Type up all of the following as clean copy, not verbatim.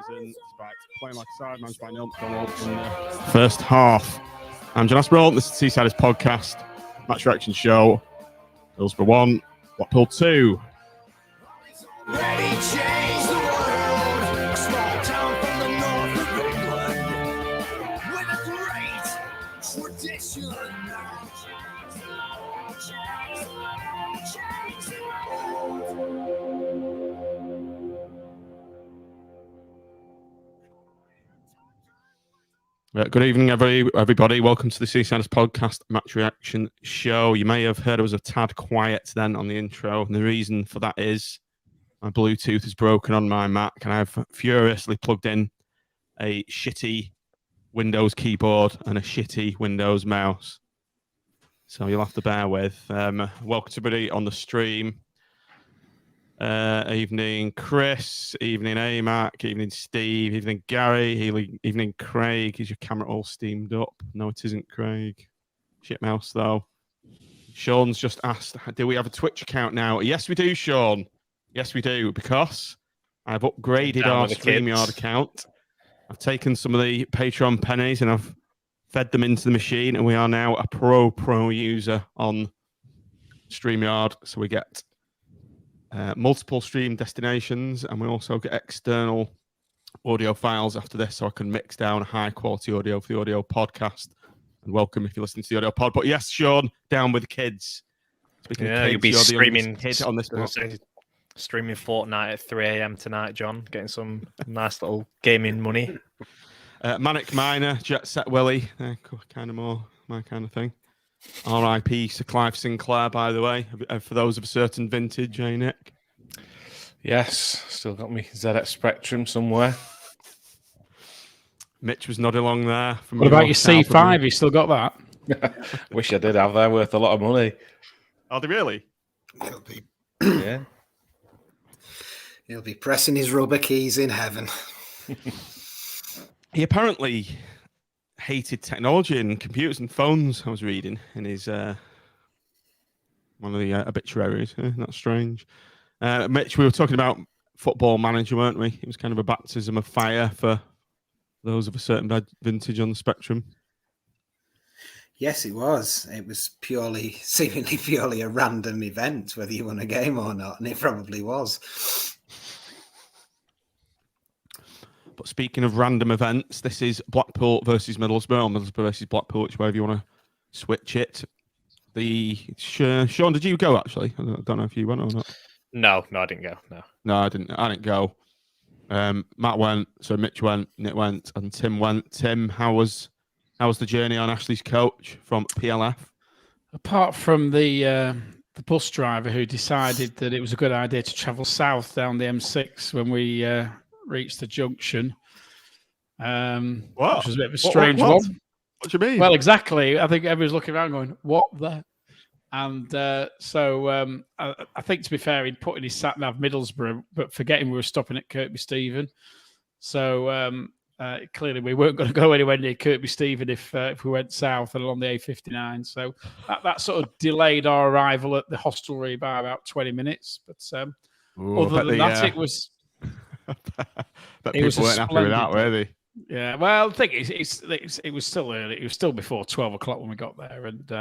season, despite playing like a side managed by Neil Mcdwell in the first half. I'm John Aspinall. This is Seasiders Podcast, Match Reaction Show. Middlesbrough 1, Blackpool 2. Ready, change the world. A small town from the north of England with a great tradition. Good evening, everybody. Welcome to the Seasiders Podcast Match Reaction Show. You may have heard I was a tad quiet then on the intro, and the reason for that is my Bluetooth is broken on my Mac, and I've furiously plugged in a shitty Windows keyboard and a shitty Windows mouse. So you'll have to bear with. Welcome to everybody on the stream. Evening, Chris. Evening, AMAC. Evening, Steve. Evening, Gary. Evening, Craig. Is your camera all steamed up? No, it isn't, Craig. Shit mouse, though. Sean's just asked, do we have a Twitch account now? Yes, we do, Sean. Yes, we do, because I've upgraded our StreamYard account. I've taken some of the Patreon pennies and I've fed them into the machine, and we are now a pro user on StreamYard. So we get multiple stream destinations, and we also get external audio files after this, so I can mix down high quality audio for the audio podcast. And welcome if you're listening to the audio pod. But yes, Sean, down with the kids. Speaking of kids, you'll be streaming kid on this streaming Fortnite at 3 a.m. tonight, John, getting some nice little gaming money. Manic Miner, Jet Set Willie, kind of more my kind of thing. R.I.P. Sir Clive Sinclair, by the way, for those of a certain vintage, eh, Nick? Yes, still got me ZX Spectrum somewhere. Mitch was nodding along there. What about your C5? You still got that? Wish I did have that. Worth a lot of money. Are they really? Yeah. He'll be pressing his rubber keys in heaven. He apparently hated technology and computers and phones, I was reading in his one of the obituaries. That's strange. Mitch, we were talking about Football Manager, weren't we? It was kind of a baptism of fire for those of a certain vintage on the spectrum. Yes, it was. It was seemingly purely a random event, whether you won a game or not, and it probably was. But speaking of random events, this is Blackpool versus Middlesbrough, or Middlesbrough versus Blackpool, whichever you want to switch it. Sean, did you go actually? I don't know if you went or not. No, I didn't go. No, I didn't go. Matt went, so Mitch went, Nick went, and Tim went. Tim, how was the journey on Ashley's coach from PLF? Apart from the bus driver who decided that it was a good idea to travel south down the M6 when we reached the junction, which was a bit of a strange one. What do you mean? Well, exactly. I think everyone's looking around going, what the? And so I think, to be fair, he'd put in his sat-nav Middlesbrough, but forgetting we were stopping at Kirkby Stephen. So clearly we weren't going to go anywhere near Kirkby Stephen if we went south and along the A59. So that sort of delayed our arrival at the hostelry by about 20 minutes. But other than that, it was... But people weren't happy with that, were they? Yeah, well, the thing is, it was still early. It was still before 12 o'clock when we got there, and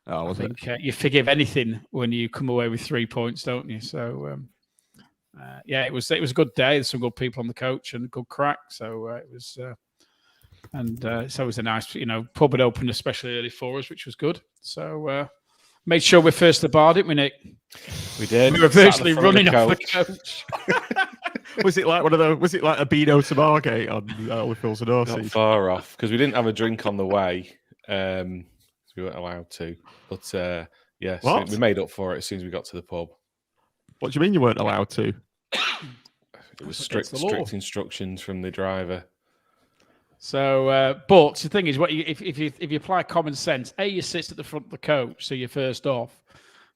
I think you forgive anything when you come away with 3 points, don't you? So, it was a good day. There's some good people on the coach and a good crack. So it was, so it was a nice, pub had opened especially early for us, which was good. So made sure we're first to the bar, didn't we, Nick? We did. We were virtually running off the coach. Was it like one of those? Was it like a Beano to Margate on Liverpool's and Orsies? Not far off, because we didn't have a drink on the way. So we weren't allowed to. But so we made up for it as soon as we got to the pub. What do you mean you weren't allowed to? It was strict instructions from the driver. So, but the thing is, if you apply common sense, you sit at the front of the coach, so you're first off.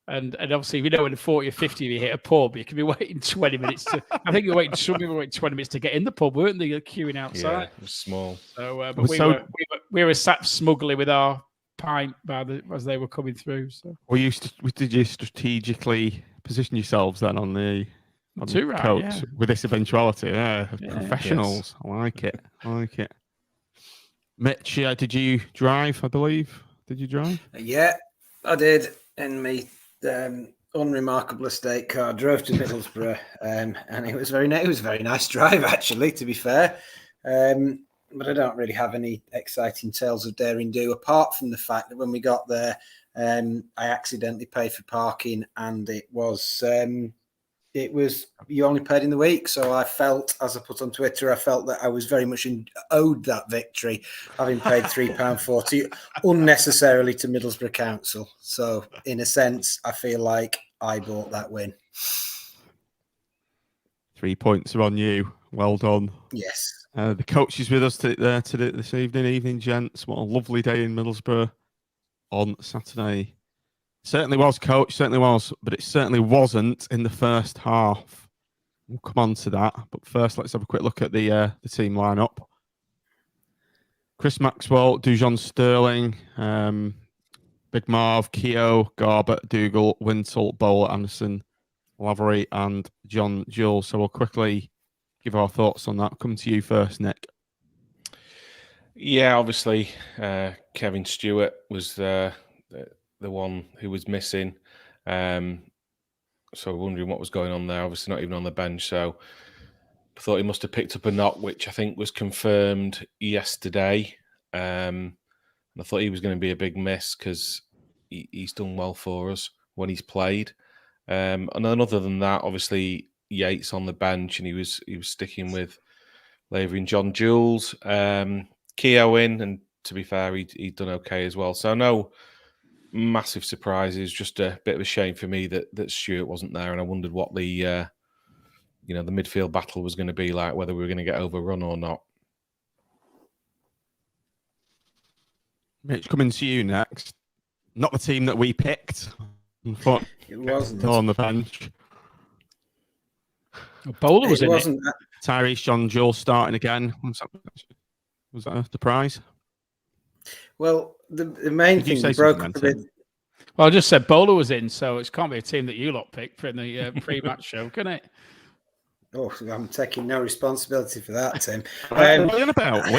And obviously, if you know in 40 or 50 you hit a pub, you can be waiting 20 minutes to... I think some people were waiting 20 minutes to get in the pub, weren't they? Queuing outside. Yeah, it was small. So, but we were sat smugly with our pint as they were coming through. So, did you strategically position yourselves then on the on Too the right, coach yeah. with this eventuality. Yeah, Yeah, professionals. I like it. Mitch, did you drive? I believe. Did you drive? Yeah, I did. In my unremarkable estate car, drove to Middlesbrough, and it was a very nice drive, actually. To be fair, but I don't really have any exciting tales of daring do, apart from the fact that when we got there, I accidentally paid for parking, and it was you only paid in the week. So I felt, as I put on Twitter, I felt that I was very much owed that victory, having paid £3.40 unnecessarily to Middlesbrough Council. So in a sense, I feel like I bought that win. 3 points are on you. Well done. Yes. The coach is with us this evening, gents. What a lovely day in Middlesbrough on Saturday. Certainly was, coach. Certainly was, but it certainly wasn't in the first half. We'll come on to that. But first, let's have a quick look at the team lineup. Chris Maxwell, Dujon Sterling, Big Marv, Keogh, Garbett, Doogle, Wintle, Bowler, Anderson, Lavery, and John Jules. So we'll quickly give our thoughts on that. Come to you first, Nick. Yeah, obviously, Kevin Stewart was the one who was missing. So wondering what was going on there. Obviously not even on the bench. So I thought he must have picked up a knock, which I think was confirmed yesterday. And I thought he was going to be a big miss because he's done well for us when he's played. And then other than that, obviously Yates on the bench, and he was sticking with Lavery and John Jules. Keogh in, and to be fair, he'd done okay as well. So no massive surprises. Just a bit of a shame for me that Stewart wasn't there, and I wondered what the the midfield battle was going to be like, whether we were going to get overrun or not. Mitch, coming to you next. Not the team that we picked. It wasn't. Still on the bench. Bowler was It in wasn't. Tyrese, John Jules starting again. Was that a surprise? Well, the main thing broke up a bit. Well, I just said Bowler was in, so it can't be a team that you lot picked for the pre-match show, can it? Oh, I'm taking no responsibility for that, Tim. What are you on about?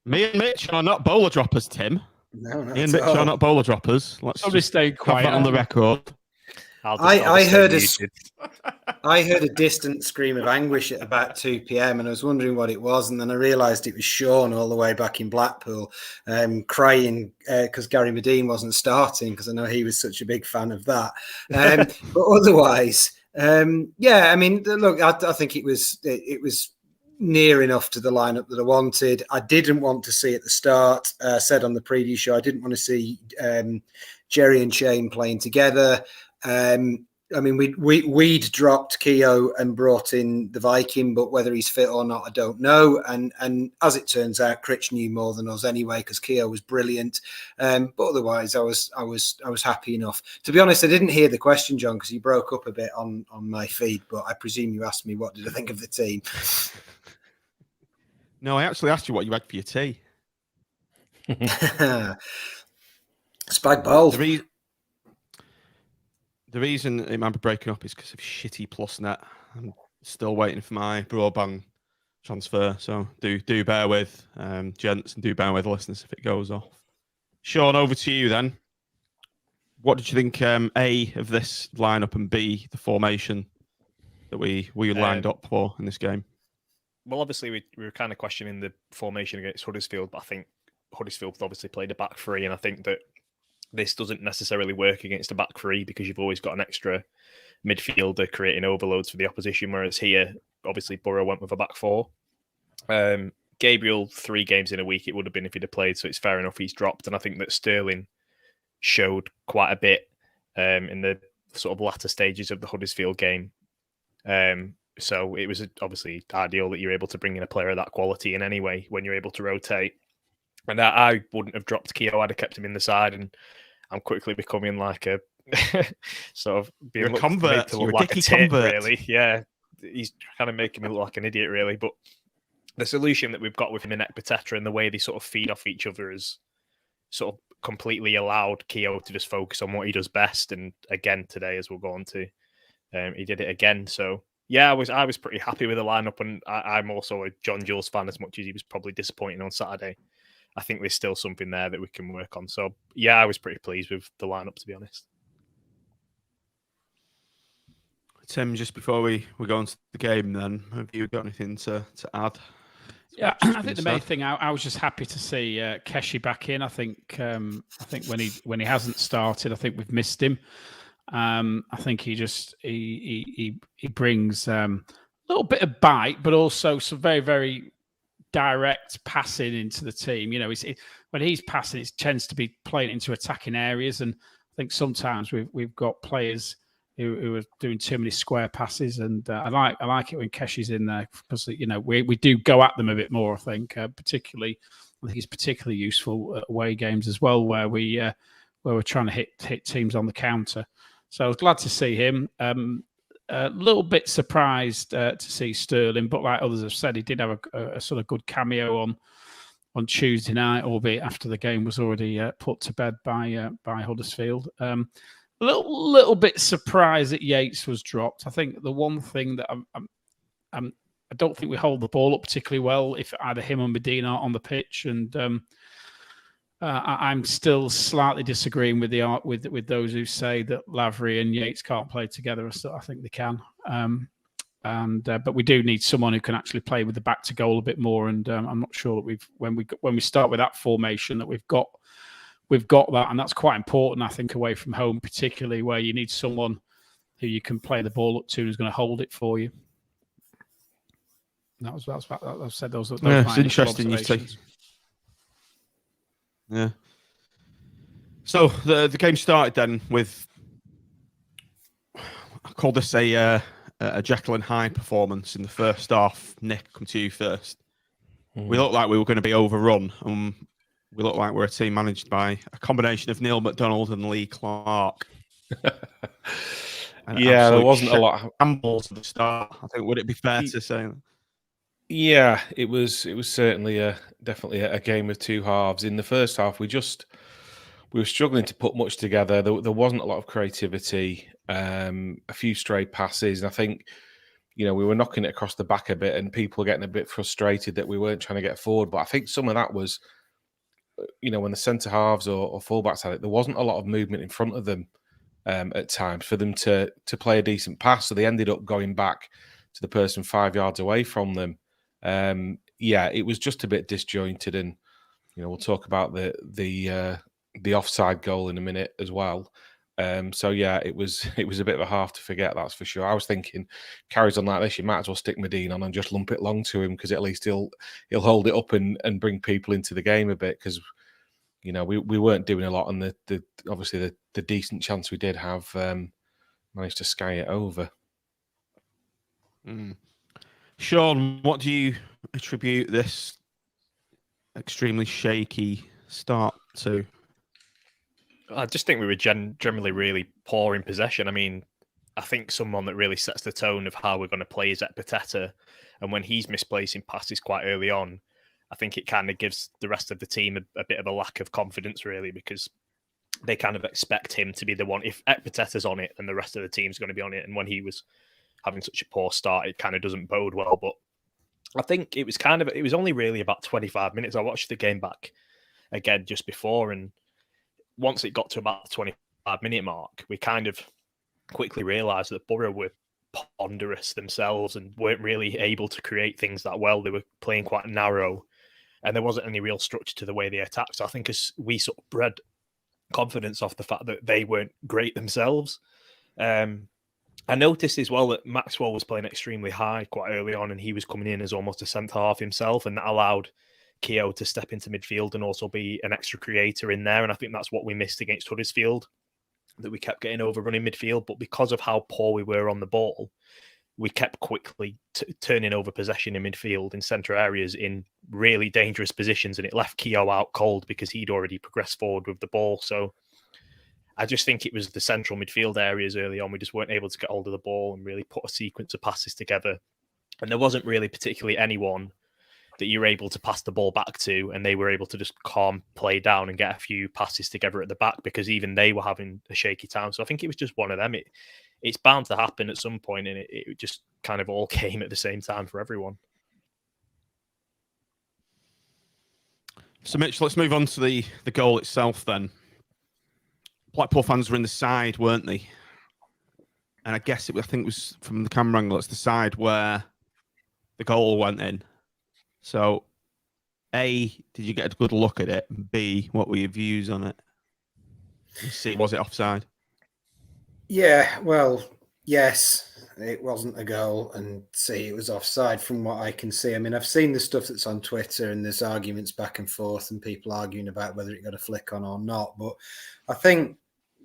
Me and Mitch are not bowler droppers, Tim. No, Me and Mitch are not bowler droppers. Let's just stay quiet have that on the record. I heard a distant scream of anguish at about 2 p.m. and I was wondering what it was, and then I realised it was Sean all the way back in Blackpool, crying because Gary Medine wasn't starting, because I know he was such a big fan of that. But otherwise, yeah, I mean, look, I think it was near enough to the lineup that I wanted. I didn't want to see at the start. Said on the preview show, I didn't want to see Jerry and Shane playing together. I mean, we'd dropped Keogh and brought in the Viking, but whether he's fit or not, I don't know. And as it turns out, Critch knew more than us anyway, because Keogh was brilliant. But otherwise, I was happy enough. To be honest, I didn't hear the question, John, because you broke up a bit on my feed. But I presume you asked me what did I think of the team. No, I actually asked you what you had for your tea. Spag bowl. The reason it might be breaking up is because of shitty PlusNet. I'm still waiting for my broadband transfer, so do bear with gents, and do bear with listeners if it goes off. Sean, over to you then. What did you think, A, of this lineup, and B, the formation that we lined up for in this game? Well, obviously we were kind of questioning the formation against Huddersfield, but I think Huddersfield obviously played a back three, and I think that this doesn't necessarily work against a back three because you've always got an extra midfielder creating overloads for the opposition, whereas here, obviously, Borough went with a back four. Gabriel, 3 games in a week it would have been if he'd have played, so it's fair enough he's dropped, and I think that Sterling showed quite a bit in the sort of latter stages of the Huddersfield game. So it was obviously ideal that you're able to bring in a player of that quality in any way when you're able to rotate. And I wouldn't have dropped Keogh. I'd have kept him in the side, and I'm quickly becoming like a sort of being a convert. You're like a tit, really. Yeah, he's kind of making me look like an idiot, really. But the solution that we've got with him and Ekpiteta and the way they sort of feed off each other has sort of completely allowed Keogh to just focus on what he does best. And again today, as we'll go on to, he did it again. So yeah, I was pretty happy with the lineup, and I'm also a John Jules fan as much as he was probably disappointing on Saturday. I think there's still something there that we can work on. So yeah, I was pretty pleased with the lineup, to be honest. Tim, just before we go on to the game, then have you got anything to add? Yeah, I think the main thing I was just happy to see Keshi back in. I think when he hasn't started, I think we've missed him. I think he brings a little bit of bite, but also some very, very direct passing into the team. You know, when he's passing, it tends to be playing into attacking areas, and I think sometimes we've got players who are doing too many square passes, and I like it when Keshi's in there because we do go at them a bit more. I think particularly, I think he's particularly useful at away games as well, where we're trying to hit teams on the counter. So I was glad to see him. A little bit surprised to see Sterling, but like others have said, he did have a sort of good cameo on Tuesday night, albeit after the game was already put to bed by Huddersfield. A little bit surprised that Yates was dropped. I think the one thing that I don't think we hold the ball up particularly well if either him or Medina are on the pitch, and I'm still slightly disagreeing with those who say that Lavery and Yates can't play together. I think they can, but we do need someone who can actually play with the back to goal a bit more. And I'm not sure that when we start with that formation that we've got that, and that's quite important, I think, away from home, particularly where you need someone who you can play the ball up to who's going to hold it for you. That's I've said those. It's interesting you say. Yeah. So the game started then with, I call this a Jekyll and Hyde performance in the first half. Nick, come to you first. We looked like we were going to be overrun. We look like we're a team managed by a combination of Neil McDonald and Lee Clark. Yeah, there wasn't a lot of shambles at the start. I think, would it be fair to say? Yeah, it was certainly definitely a game of two halves. In the first half, we were struggling to put much together. There wasn't a lot of creativity, a few stray passes, and I think we were knocking it across the back a bit, and people were getting a bit frustrated that we weren't trying to get forward. But I think some of that was, when the centre halves or fullbacks had it, there wasn't a lot of movement in front of them at times for them to play a decent pass. So they ended up going back to the person 5 yards away from them. It was just a bit disjointed, and we'll talk about the offside goal in a minute as well. It was a bit of a half to forget, that's for sure. I was thinking, carries on like this, you might as well stick Medina on and just lump it long to him, because at least he'll hold it up and bring people into the game a bit, because we weren't doing a lot, and obviously the decent chance we did have managed to sky it over. Sean, what do you attribute this extremely shaky start to? I just think we were generally really poor in possession. I mean, I think someone that really sets the tone of how we're going to play is Ekpiteta, and when he's misplacing passes quite early on, I think it kind of gives the rest of the team a bit of a lack of confidence, really, because they kind of expect him to be the one. If Ekpiteta's on it, then the rest of the team's going to be on it. And when he was having such a poor start, it kind of doesn't bode well. But I think it was only really about 25 minutes. I watched the game back again just before, and once it got to about the 25-minute mark, we kind of quickly realised that Borough were ponderous themselves and weren't really able to create things that well. They were playing quite narrow, and there wasn't any real structure to the way they attacked. So I think as we sort of bred confidence off the fact that they weren't great themselves. I noticed as well that Maxwell was playing extremely high quite early on, and he was coming in as almost a centre half himself, and that allowed Keogh to step into midfield and also be an extra creator in there. And I think that's what we missed against Huddersfield, that we kept getting overrun in midfield. But because of how poor we were on the ball, we kept quickly turning over possession in midfield in centre areas in really dangerous positions, and it left Keogh out cold because he'd already progressed forward with the ball. So I just think it was the central midfield areas early on. We just weren't able to get hold of the ball and really put a sequence of passes together. And there wasn't really particularly anyone that you're able to pass the ball back to, and they were able to just calm play down and get a few passes together at the back, because even they were having a shaky time. So I think it was just one of them. it's bound to happen at some point, and it just kind of all came at the same time for everyone. So, Mitch, let's move on to the goal itself then. Blackpool fans were in the side, weren't they? And I guess I think it was from the camera angle, it's the side where the goal went in. So, A, did you get a good look at it? And B, what were your views on it? And C, was it offside? Yeah, well, yes, it wasn't a goal, and C, it was offside from what I can see. I mean, I've seen the stuff that's on Twitter, and there's arguments back and forth, and people arguing about whether it got a flick on or not. But I think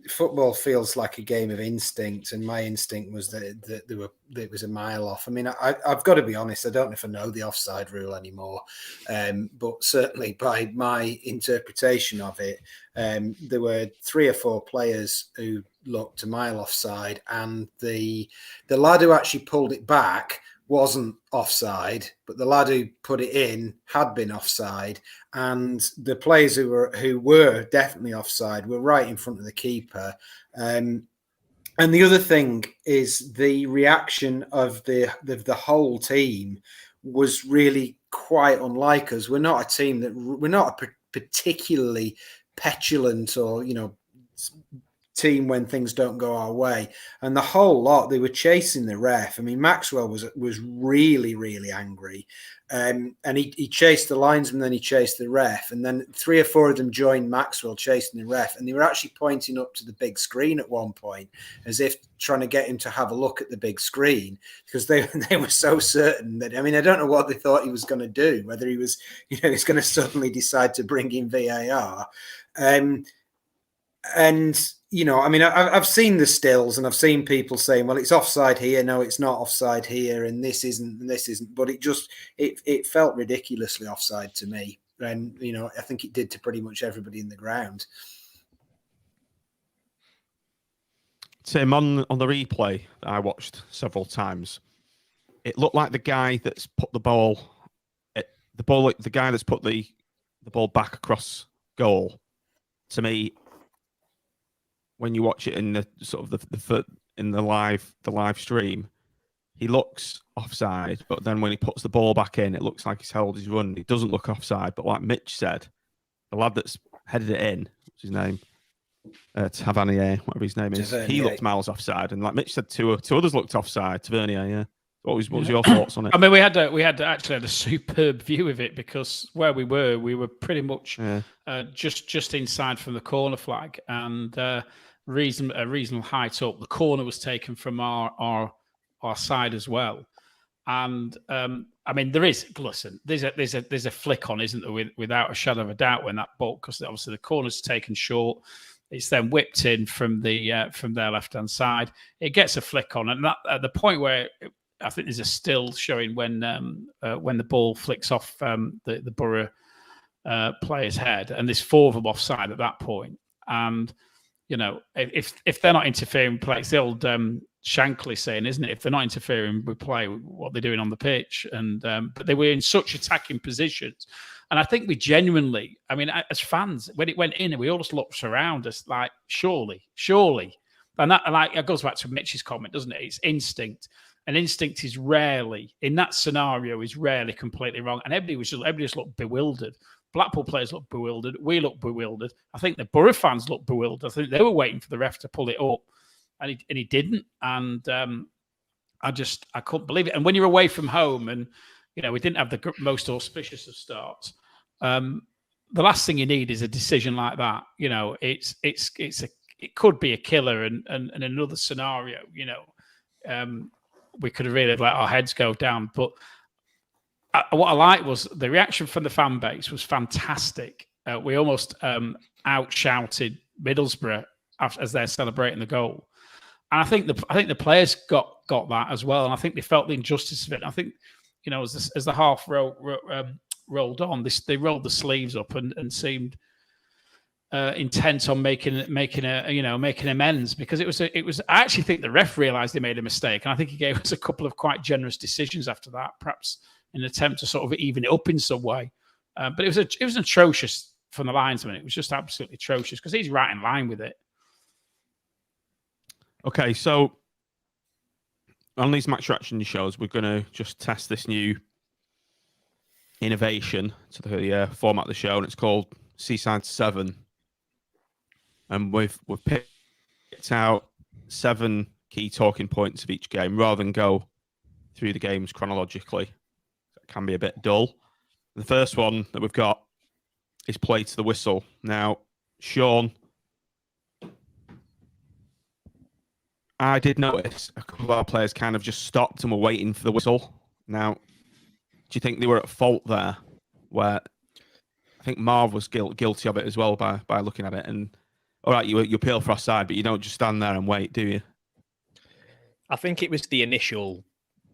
football feels like a game of instinct, and my instinct was that it was a mile off. I mean, I've got to be honest, I don't know if I know the offside rule anymore, but certainly by my interpretation of it, there were 3 or 4 players who looked a mile offside, and the lad who actually pulled it back wasn't offside, but the lad who put it in had been offside, and the players who were definitely offside were right in front of the keeper. And the other thing is the reaction of the whole team was really quite unlike us. We're not a team we're not a particularly petulant or team when things don't go our way, and the whole lot, they were chasing the ref. I mean, Mcdwell was really, really angry, and he chased the linesman, then he chased the ref, and then 3 or 4 of them joined Mcdwell chasing the ref, and they were actually pointing up to the big screen at one point as if trying to get him to have a look at the big screen, because they were so certain that, I mean, I don't know what they thought he was going to do, whether he was he's going to suddenly decide to bring in VAR. And I mean, I've seen the stills, and I've seen people saying, well, it's offside here, no, it's not offside here, and this isn't, but it felt ridiculously offside to me. And, I think it did to pretty much everybody in the ground. Tim, on the replay that I watched several times, it looked like the guy that's put the guy that's put the ball back across goal, to me, when you watch it in the sort of the live stream, he looks offside, but then when he puts the ball back in, it looks like he's held his run. It doesn't look offside, but like Mitch said, the lad that's headed it in, what's his name? Tavernier, whatever his name is, he looked miles offside, and like Mitch said, two others looked offside. Tavernier, yeah. What was your thoughts on it? I mean, we actually had a superb view of it, because where we were pretty much just inside from the corner flag, and a reasonable height up. The corner was taken from our side as well, and I mean, there's a flick on, isn't there? Without a shadow of a doubt, when that ball, because obviously the corner's taken short. It's then whipped in from their left hand side. It gets a flick on, and that at the point where I think there's a still showing when the ball flicks off the Borough player's head, and there's 4 of them offside at that point. And if they're not interfering with play, it's the old Shankly saying, isn't it? If they're not interfering with play, what they're doing on the pitch, and but they were in such attacking positions. And I think we genuinely, I mean, as fans, when it went in, we all just looked around us like, surely. And that goes back to Mitch's comment, doesn't it? It's instinct. And instinct is rarely, in that scenario, is rarely completely wrong. And everybody just looked bewildered. Blackpool players looked bewildered. We looked bewildered. I think the Borough fans looked bewildered. I think they were waiting for the ref to pull it up. And he didn't. And I couldn't believe it. And when you're away from home, and we didn't have the most auspicious of starts, the last thing you need is a decision like that. It could be a killer, and in another scenario, we could have really let our heads go down. But what I liked was the reaction from the fan base was fantastic. We almost out-shouted Middlesbrough as they're celebrating the goal. And I think the players got that as well, and I think they felt the injustice of it. I think, as the half rolled on, they rolled the sleeves up and seemed intent on making amends, because it was. I actually think the ref realised they made a mistake, and I think he gave us a couple of quite generous decisions after that, perhaps in an attempt to sort of even it up in some way. But it was atrocious from the linesman. It was just absolutely atrocious, because he's right in line with it. Okay, so on these match reaction shows, we're going to just test this new innovation to the format of the show, and it's called Seaside 7. And we've picked out 7 key talking points of each game rather than go through the games chronologically. It can be a bit dull. The first one that we've got is play to the whistle. Now, Sean, I did notice a couple of our players kind of just stopped and were waiting for the whistle. Now, do you think they were at fault there? Where I think Marv was guilty of it as well by looking at it. And all right, you appeal for offside, but you don't just stand there and wait, do you? I think it was the initial,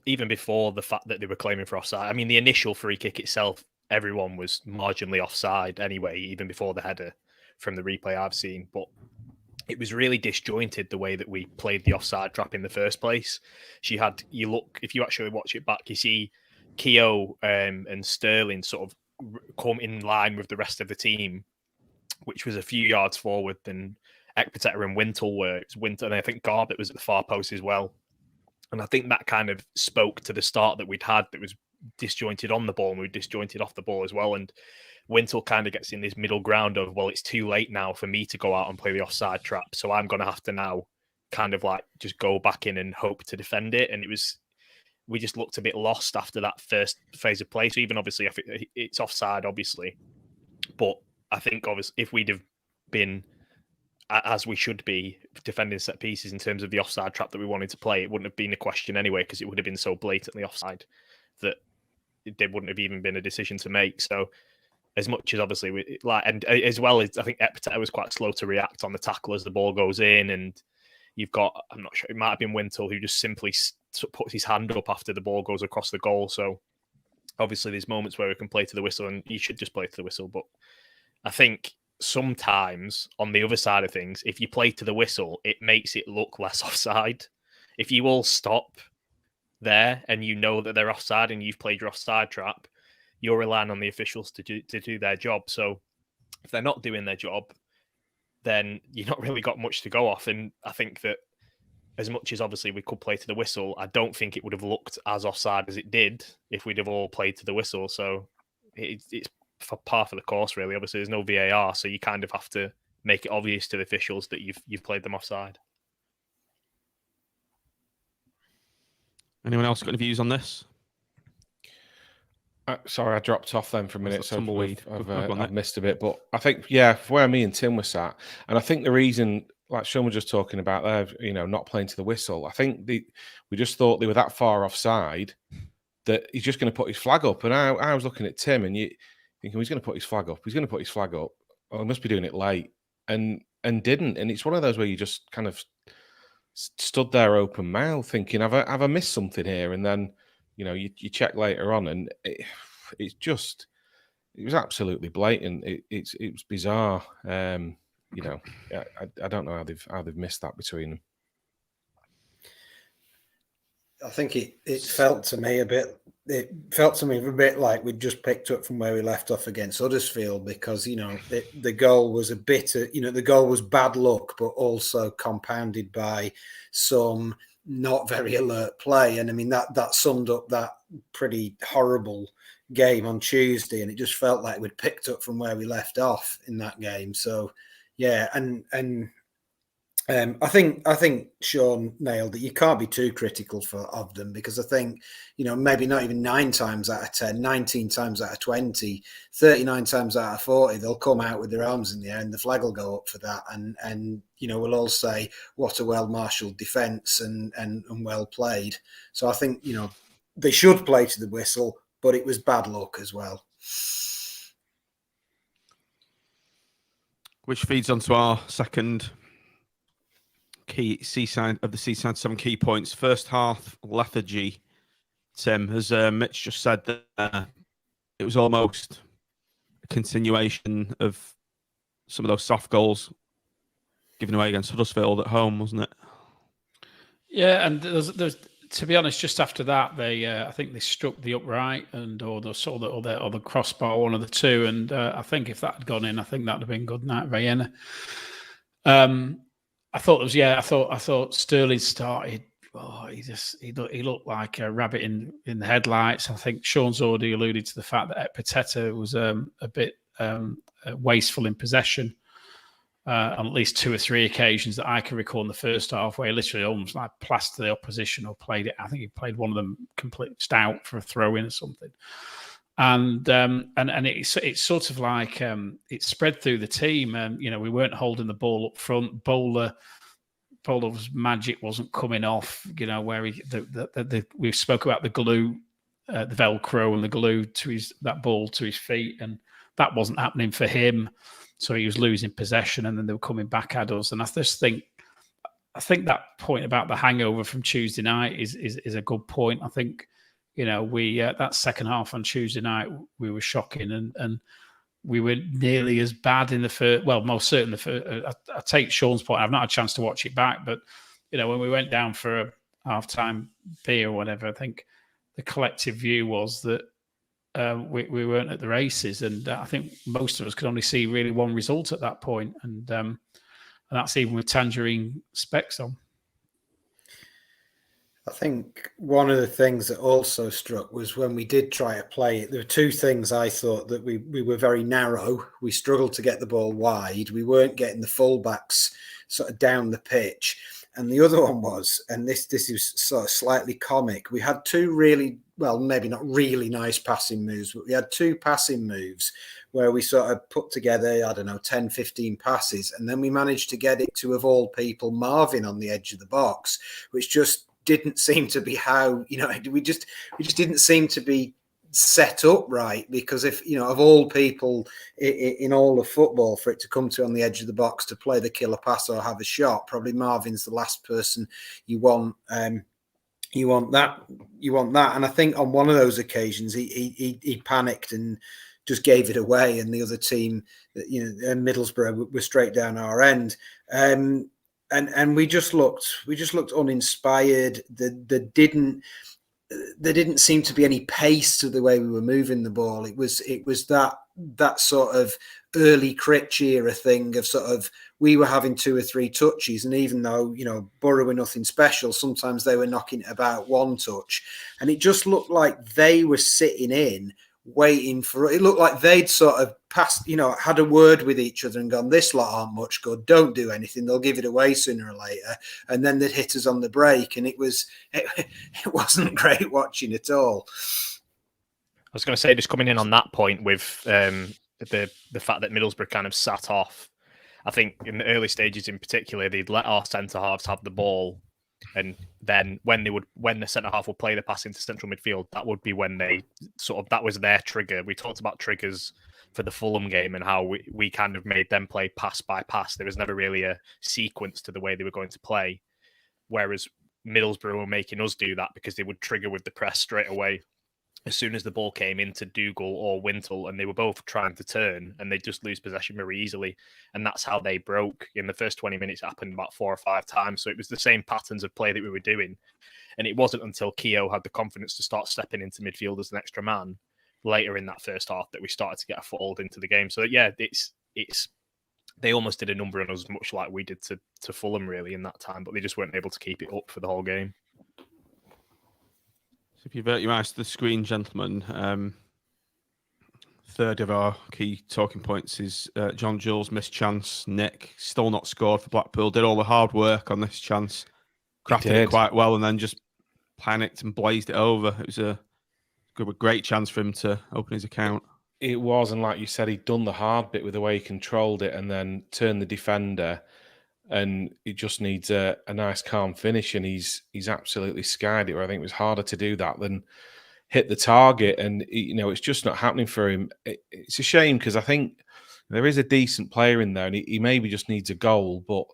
even before the fact that they were claiming for offside. I mean, the initial free kick itself, everyone was marginally offside anyway, even before the header from the replay I've seen. But it was really disjointed the way that we played the offside trap in the first place. If you actually watch it back, you see Keogh and Sterling sort of come in line with the rest of the team, which was a few yards forward than Ekpiteta and Wintle were. And I think Garbett was at the far post as well. And I think that kind of spoke to the start that we'd had that was disjointed on the ball and we were disjointed off the ball as well. And Wintle kind of gets in this middle ground of, well, it's too late now for me to go out and play the offside trap. So I'm going to have to now kind of like just go back in and hope to defend it. And we just looked a bit lost after that first phase of play. So even obviously, it's offside, obviously. But I think obviously if we'd have been as we should be defending set pieces in terms of the offside trap that we wanted to play, it wouldn't have been a question anyway, because it would have been so blatantly offside that there wouldn't have even been a decision to make. So as much as obviously and as well as I think Ekpiteta was quite slow to react on the tackle as the ball goes in, and you've got, I'm not sure, it might have been Wintle who just simply puts his hand up after the ball goes across the goal. So obviously there's moments where we can play to the whistle, and you should just play to the whistle. But I think sometimes on the other side of things, if you play to the whistle, it makes it look less offside. If you all stop there and you know that they're offside and you've played your offside trap, you're relying on the officials to do their job. So if they're not doing their job, then you've not really got much to go off. And I think that as much as obviously we could play to the whistle, I don't think it would have looked as offside as it did if we'd have all played to the whistle. So it's for par for the course, really. Obviously, there's no VAR, so you kind of have to make it obvious to the officials that you've played them offside. Anyone else got any views on this? Sorry, I dropped off then for a minute, so I've missed a bit. But I think, where me and Tim were sat, and I think the reason, like Sean was just talking about there, not playing to the whistle, I think we just thought they were that far offside that he's just going to put his flag up. And I was looking at Tim, and thinking he's going to put his flag up. He's going to put his flag up. Oh, he must be doing it late, and didn't. And it's one of those where you just kind of stood there open mouth, thinking, "Have I missed something here?" And then you check later on, and it was absolutely blatant. It was bizarre. I don't know how they've missed that between them. I think it felt to me a bit. It felt to me a bit like we'd just picked up from where we left off against Huddersfield, because the goal was a bit. The goal was bad luck, but also compounded by some not very alert play. And I mean that summed up that pretty horrible game on Tuesday, and it just felt like we'd picked up from where we left off in that game. So yeah, and I think Sean nailed it. You can't be too critical of them, because I think, maybe not even 9 times out of 10, 19 times out of 20, 39 times out of 40, they'll come out with their arms in the air and the flag will go up for that. And we'll all say, what a well-marshalled defence and well played. So I think, they should play to the whistle, but it was bad luck as well. Which feeds onto our second key Seaside 7 key points. First half lethargy. Tim, as Mitch just said, that it was almost a continuation of some of those soft goals given away against Huddersfield at home, wasn't it? Yeah, and there's to be honest, just after that, I think they struck the upright or the crossbar, one of the two, and I think if that had gone in, I think that'd have been good night, Vienna. I thought Sterling started he looked like a rabbit in the headlights. I think Sean's already alluded to the fact that Epiteta was a bit wasteful in possession on at least 2 or 3 occasions that I can recall in the first half, where he literally almost like plastered the opposition or played it. I think he played one of them complete stout for a throw in or something. And it's sort of like it spread through the team. We weren't holding the ball up front. Bowler's magic wasn't coming off. Where we spoke about the glue, the Velcro and the glue to that ball to his feet, and that wasn't happening for him. So he was losing possession, and then they were coming back at us. And I think that point about the hangover from Tuesday night is a good point. I think. We that second half on Tuesday night, we were shocking, and we were nearly as bad in the first. Well, most certainly the first. I take Sean's point. I've not had a chance to watch it back, but when we went down for a half-time beer or whatever, I think the collective view was that we weren't at the races, and I think most of us could only see really one result at that point, and that's even with Tangerine specs on. I think one of the things that also struck was when we did try to play it, there were 2 things I thought that we were very narrow. We struggled to get the ball wide. We weren't getting the fullbacks sort of down the pitch. And the other one was, and this is sort of slightly comic, we had 2 really, well, maybe not really nice passing moves, but we had 2 passing moves where we sort of put together, 10, 15 passes. And then we managed to get it to, of all people, Marvin on the edge of the box, which just didn't seem to be how, we just didn't seem to be set up right, because if, of all people in all of football, for it to come to on the edge of the box to play the killer pass or have a shot, probably Marvin's the last person you want. You want that. And I think on one of those occasions, he panicked and just gave it away, and the other team, Middlesbrough, were straight down our end. And we just looked uninspired. There didn't seem to be any pace to the way we were moving the ball. It was that sort of early Critch era thing of sort of, we were having 2 or 3 touches, and even though Borough were nothing special, sometimes they were knocking it about 1 touch, and it just looked like they were sitting in waiting for it. Looked like they'd sort of passed, had a word with each other and gone, this lot aren't much good, don't do anything, they'll give it away sooner or later, and then they'd hit us on the break, and it wasn't great watching at all. I was going to say, just coming in on that point with the fact that Middlesbrough kind of sat off, I think in the early stages in particular, they'd let our centre halves have the ball, and then when the centre half would play the pass into central midfield, that would be when they that was their trigger. We talked about triggers for the Fulham game and how we kind of made them play pass by pass. There was never really a sequence to the way they were going to play, whereas Middlesbrough were making us do that because they would trigger with the press straight away as soon as the ball came into Doogle or Wintle, and they were both trying to turn, and they'd just lose possession very easily. And that's how they broke. In the first 20 minutes, it happened about 4 or 5 times. So it was the same patterns of play that we were doing. And it wasn't until Keogh had the confidence to start stepping into midfield as an extra man later in that first half that we started to get a foothold into the game. So yeah, it's they almost did a number on us, much like we did to Fulham really in that time, but they just weren't able to keep it up for the whole game. If you avert your eyes to the screen, gentlemen, third of our key talking points is John Jules' missed chance. Nick still not scored for Blackpool. Did all the hard work on this chance, crafted it quite well, and then just panicked and blazed it over. It was a great chance for him to open his account. It was, and like you said, he'd done the hard bit with the way he controlled it and then turned the defender, and it just needs a nice calm finish, and he's absolutely skied it, where I think it was harder to do that than hit the target, and it's just not happening for him. It's a shame, because I think there is a decent player in there, and he maybe just needs a goal, but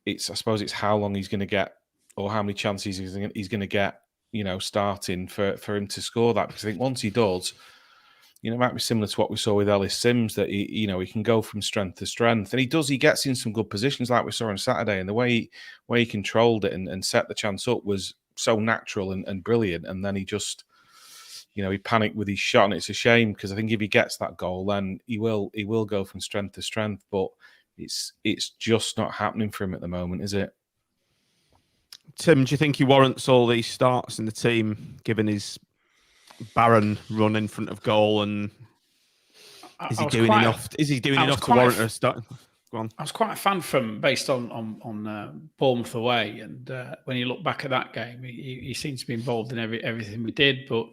I suppose it's how long he's going to get, or how many chances he's going to get, starting for him to score that, because I think once he does, it might be similar to what we saw with Ellis Sims, that he can go from strength to strength, and he gets in some good positions like we saw on Saturday, and the way he controlled it and set the chance up was so natural and brilliant. And then he just, he panicked with his shot, and it's a shame, because I think if he gets that goal, then he will go from strength to strength, but it's just not happening for him at the moment, is it? Tim, do you think he warrants all these starts in the team, given his barren run in front of goal? And is he doing enough? Is he doing enough to warrant a start? Go on. I was quite a fan from based on Bournemouth away, and when you look back at that game, he seemed to be involved in everything we did. But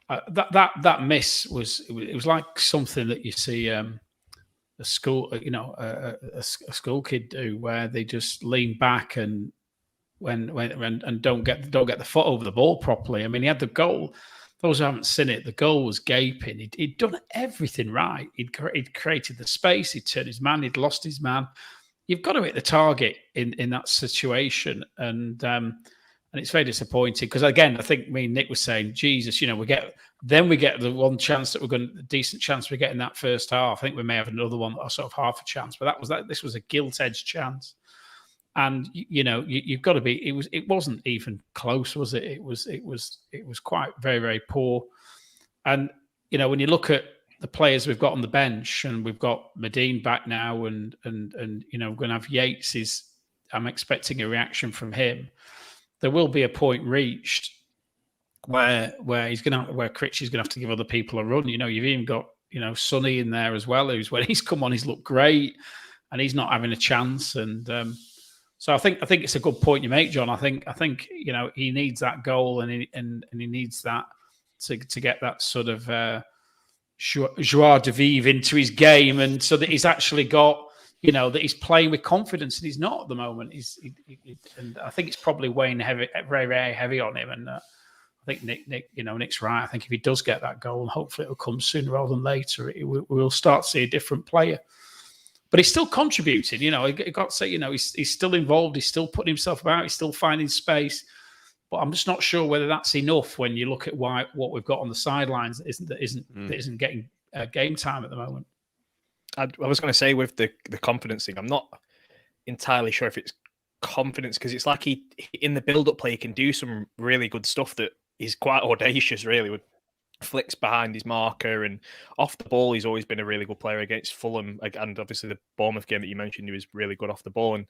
that miss was like something that you see a school, a school kid do, where they just lean back and and don't get the foot over the ball properly. I mean, he had the goal. Those who haven't seen it, the goal was gaping. He'd done everything right. He'd created the space. He'd turned his man. He'd lost his man. You've got to hit the target in that situation, and it's very disappointing because, again, I think me and Nick was saying, Jesus, we get the one chance that a decent chance we get in that first half. I think we may have another one, or sort of half a chance, but this was a gilt-edged chance. And you've got to be. It wasn't even close, was it? It was quite very, very poor. And when you look at the players we've got on the bench, and we've got Medine back now, and we're going to have Yates. I'm expecting a reaction from him. There will be a point reached where Critch is going to have to give other people a run. You've even got Sonny in there as well, who's when he's come on, he's looked great, and he's not having a chance. And so I think it's a good point you make, John. I think he needs that goal, and he needs that to get that sort of joie de vivre into his game, and so that he's actually got that he's playing with confidence, and he's not at the moment. And I think it's probably weighing heavy, very, very heavy on him. And I think Nick's right. I think if he does get that goal, and hopefully it'll come sooner rather than later, we'll start to see a different player. But he's still contributing, I got to say, he's still involved. He's still putting himself about. He's still finding space. But I'm just not sure whether that's enough when you look at what we've got on the sidelines that isn't getting game time at the moment. I was going to say with the confidence thing, I'm not entirely sure if it's confidence, because it's like he in the build-up play, he can do some really good stuff that is quite audacious, really, with flicks behind his marker, and off the ball he's always been a really good player against Fulham, and obviously the Bournemouth game that you mentioned, he was really good off the ball. And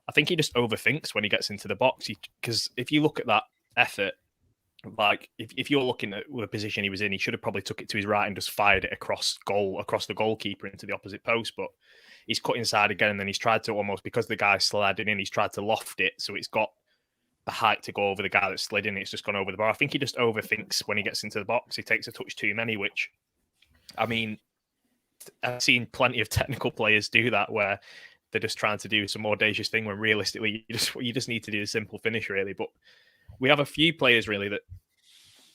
I think he just overthinks when he gets into the box, because if you look at that effort, like if you're looking at the position he was in, he should have probably took it to his right and just fired it across the goalkeeper into the opposite post, but he's cut inside again, and then he's tried to almost, because the guy's sliding in, he's tried to loft it so it's got the height to go over the guy that slid in. It's just gone over the bar. I think he just overthinks when he gets into the box. He takes a touch too many, which, I mean, I've seen plenty of technical players do that, where they're just trying to do some audacious thing when realistically you just need to do a simple finish, really. But we have a few players really that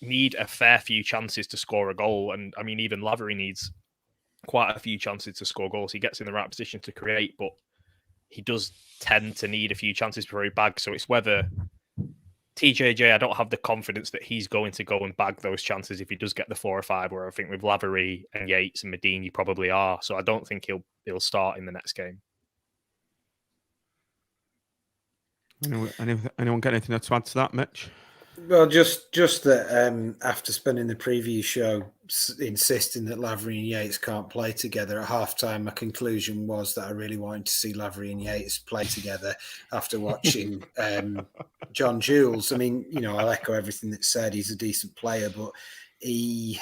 need a fair few chances to score a goal, and I mean, even Lavery needs quite a few chances to score goals. He gets in the right position to create, but he does tend to need a few chances before he bags. So it's whether TJJ, I don't have the confidence that he's going to go and bag those chances if he does get the 4 or 5, where I think with Lavery and Yates and Medine, you probably are. So I don't think he'll start in the next game. Anyone got anything to add to that, Mitch? Well, just that after spending the preview show insisting that Lavery and Yates can't play together at halftime, my conclusion was that I really wanted to see Lavery and Yates play together after watching John Jules. I mean, I'll echo everything that's said. He's a decent player, but it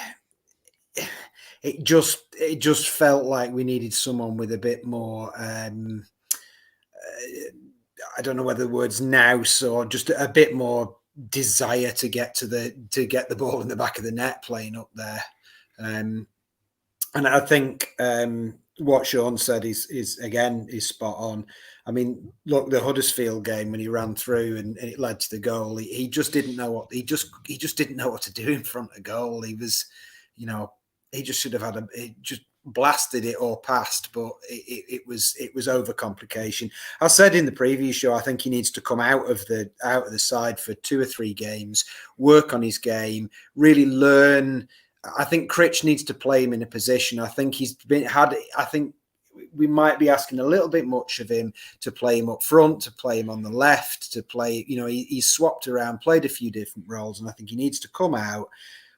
just felt like we needed someone with a bit more. I don't know whether the word's nous or just a bit more desire to get the ball in the back of the net playing up there. And I think what Sean said is spot on. I mean, look, the Huddersfield game when he ran through and it led to the goal, he just didn't know what he just didn't know what to do in front of goal. He was, he just should have had just blasted it or passed, but it was overcomplication. I said in the preview show, I think he needs to come out of the side for 2 or 3 games, work on his game, really learn. I think Critch needs to play him in a position. I think I think we might be asking a little bit much of him to play him up front, to play him on the left, to play, he's swapped around, played a few different roles, and I think he needs to come out,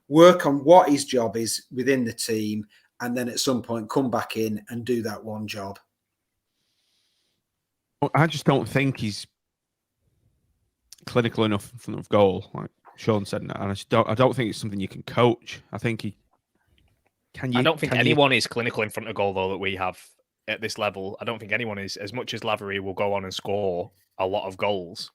work on what his job is within the team, and then at some point come back in and do that one job. I just don't think he's clinical enough in front of goal, like Sean said, and I don't think it's something you can coach. I think I don't think anyone is clinical in front of goal though that we have at this level. I don't think anyone is. As much as Lavery will go on and score a lot of goals,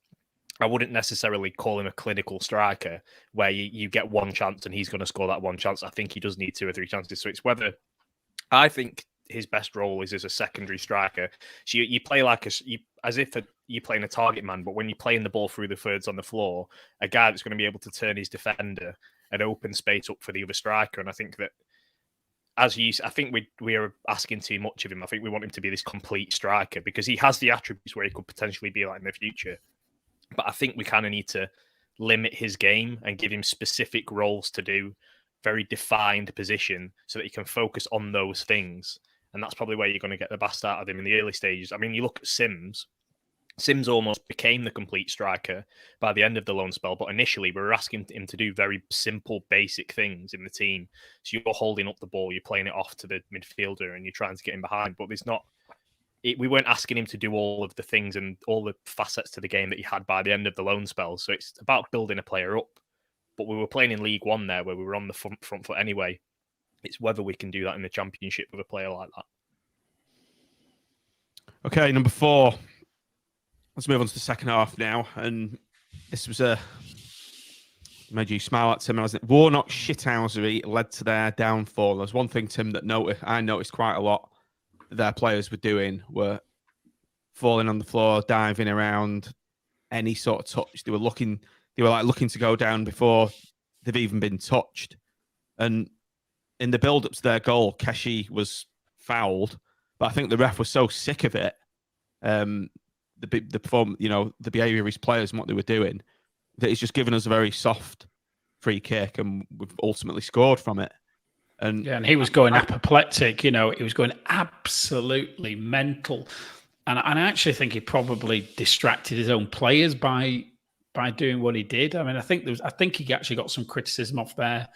I wouldn't necessarily call him a clinical striker where you get one chance and he's going to score that one chance. I think he does need 2 or 3 chances. So it's whether I think his best role is as a secondary striker. So you play like as if you're playing a target man, but when you're playing the ball through the thirds on the floor, a guy that's going to be able to turn his defender and open space up for the other striker. And I think that I think we are asking too much of him. I think we want him to be this complete striker because he has the attributes where he could potentially be like in the future. But I think we kind of need to limit his game and give him specific roles to do, very defined position, so that he can focus on those things. And that's probably where you're going to get the best out of him in the early stages. I mean, you look at Sims. Sims almost became the complete striker by the end of the loan spell, but initially we were asking him to do very simple, basic things in the team. So you're holding up the ball, you're playing it off to the midfielder, and you're trying to get him behind. But there's not. We weren't asking him to do all of the things and all the facets to the game that he had by the end of the loan spell. So it's about building a player up. But we were playing in League One there where we were on the front foot anyway. It's whether we can do that in the Championship with a player like that. Okay, number 4. Let's move on to the second half now. And this was made you smile at Tim, hasn't it? Warnock shithousery led to their downfall. There's one thing, Tim, that I noticed quite a lot. Their players were doing were falling on the floor, diving around, any sort of touch. They were looking to go down before they've even been touched. And in the build-up to their goal, Keshi was fouled, but I think the ref was so sick of it, the behaviour of his players and what they were doing, that he's just given us a very soft free kick, and we've ultimately scored from it. And he was going apoplectic, he was going absolutely mental. And I actually think he probably distracted his own players by doing what he did. I mean, I think he actually got some criticism off there,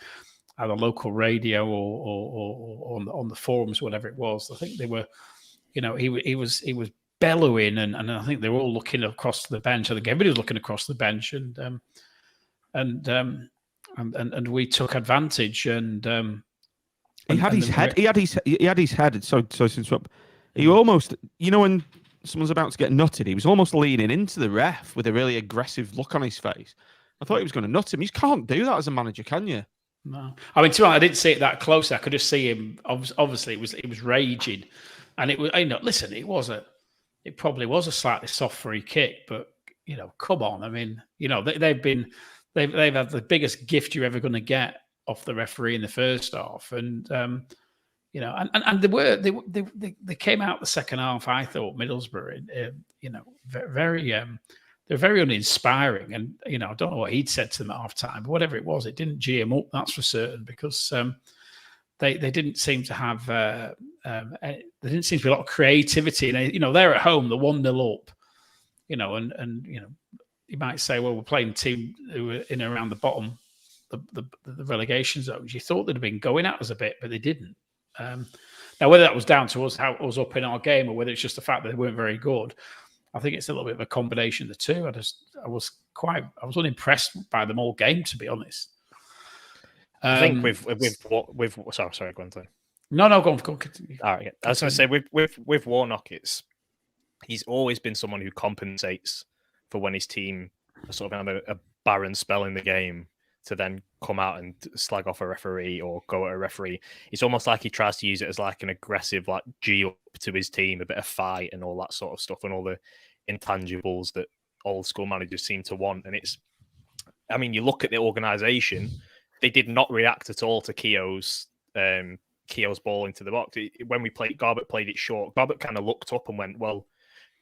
either local radio or on the forums, whatever it was. I think they were, he was bellowing, and I think they were all looking across the bench. I think everybody was looking across the bench, and we took advantage. And he had his head. So since he almost, when someone's about to get nutted, he was almost leaning into the ref with a really aggressive look on his face. I thought he was going to nut him. You can't do that as a manager, can you? No, I mean, I didn't see it that close. I could just see him. Obviously, it was raging, and it was. Listen, it probably was a slightly soft free kick, but come on. I mean, they've had the biggest gift you're ever going to get off the referee in the first half, and they came out the second half. I thought Middlesbrough, they're very uninspiring, and I don't know what he'd said to them at half time, but whatever it was, it didn't G him up. That's for certain, because they didn't seem to have there didn't seem to be a lot of creativity. And they're at home, they're 1-0 up, and you might say, well, we're playing a team who were in and around the bottom, the relegation zones. You thought they'd have been going at us a bit, but they didn't. Now, whether that was down to us, how it was up in our game, or whether it's just the fact that they weren't very good, I think it's a little bit of a combination of the two. I was unimpressed by them all game, to be honest. I think sorry, go on. No, go on. Continue. All right, I was going to say with Warnock, he's always been someone who compensates for when his team sort of have a barren spell in the game, to then come out and slag off a referee or go at a referee. It's almost like he tries to use it as like an aggressive, like G up to his team, a bit of fight and all that sort of stuff, and all the intangibles that old school managers seem to want. And you look at the organisation, they did not react at all to Keogh's ball into the box. When Garbett played it short, Garbett kind of looked up and went, well,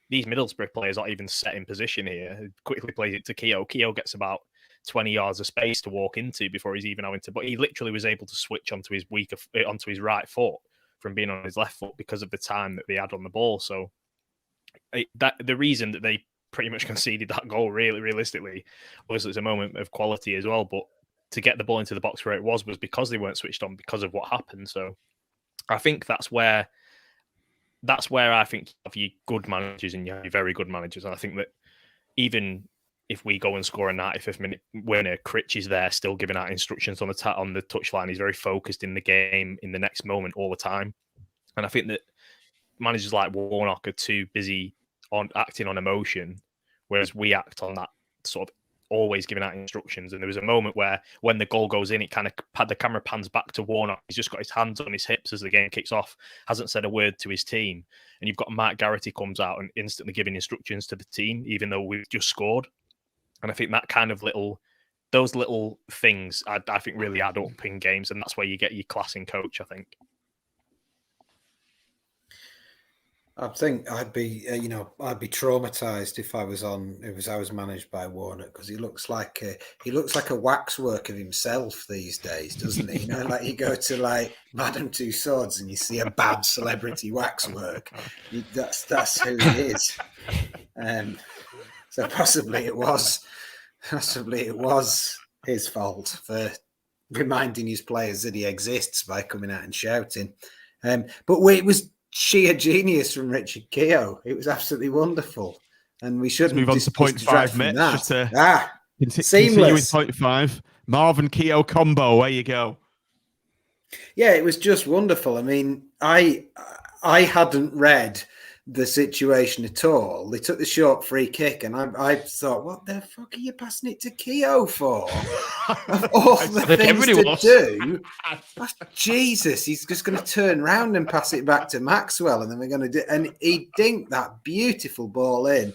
these Middlesbrough players aren't even set in position here. He quickly plays it to Keogh. Keogh gets about 20 yards of space to walk into before he's even having to. But he literally was able to switch onto his right foot from being on his left foot because of the time that they had on the ball. So the reason that they pretty much conceded that goal, really, realistically, obviously it's a moment of quality as well. But to get the ball into the box where it was because they weren't switched on because of what happened. So I think that's where I think you have your good managers and you have your very good managers. And I think that even if we go and score a 95th minute winner, Critch is there still giving out instructions on the touchline. He's very focused in the game in the next moment all the time. And I think that managers like Warnock are too busy on acting on emotion, whereas we act on that sort of always giving out instructions. And there was a moment where when the goal goes in, it kind of the camera pans back to Warnock. He's just got his hands on his hips as the game kicks off, hasn't said a word to his team. And you've got Mark Garrity comes out and instantly giving instructions to the team, even though we've just scored. And I think that kind of those little things, I think really add up in games. And that's where you get your class in coach, I think. I think I'd be traumatized if I was managed by Warnock, because he looks like a waxwork of himself these days, doesn't he? Like you go to like Madame Tussauds and you see a bad celebrity waxwork. That's who he is. So possibly it was his fault for reminding his players that he exists by coming out and shouting. But it was sheer genius from Richard Keogh. It was absolutely wonderful, and we shouldn't move on to point five, Mitch. Just to continue with point 5. Marvin Keogh combo. Where you go? Yeah, it was just wonderful. I mean, I hadn't read the situation at all. They took the short free kick, and I thought, what the fuck are you passing it to Keogh for? Of all the things to do, Jesus, he's just going to turn around and pass it back to Maxwell, and then we're going to do. And he dinked that beautiful ball in.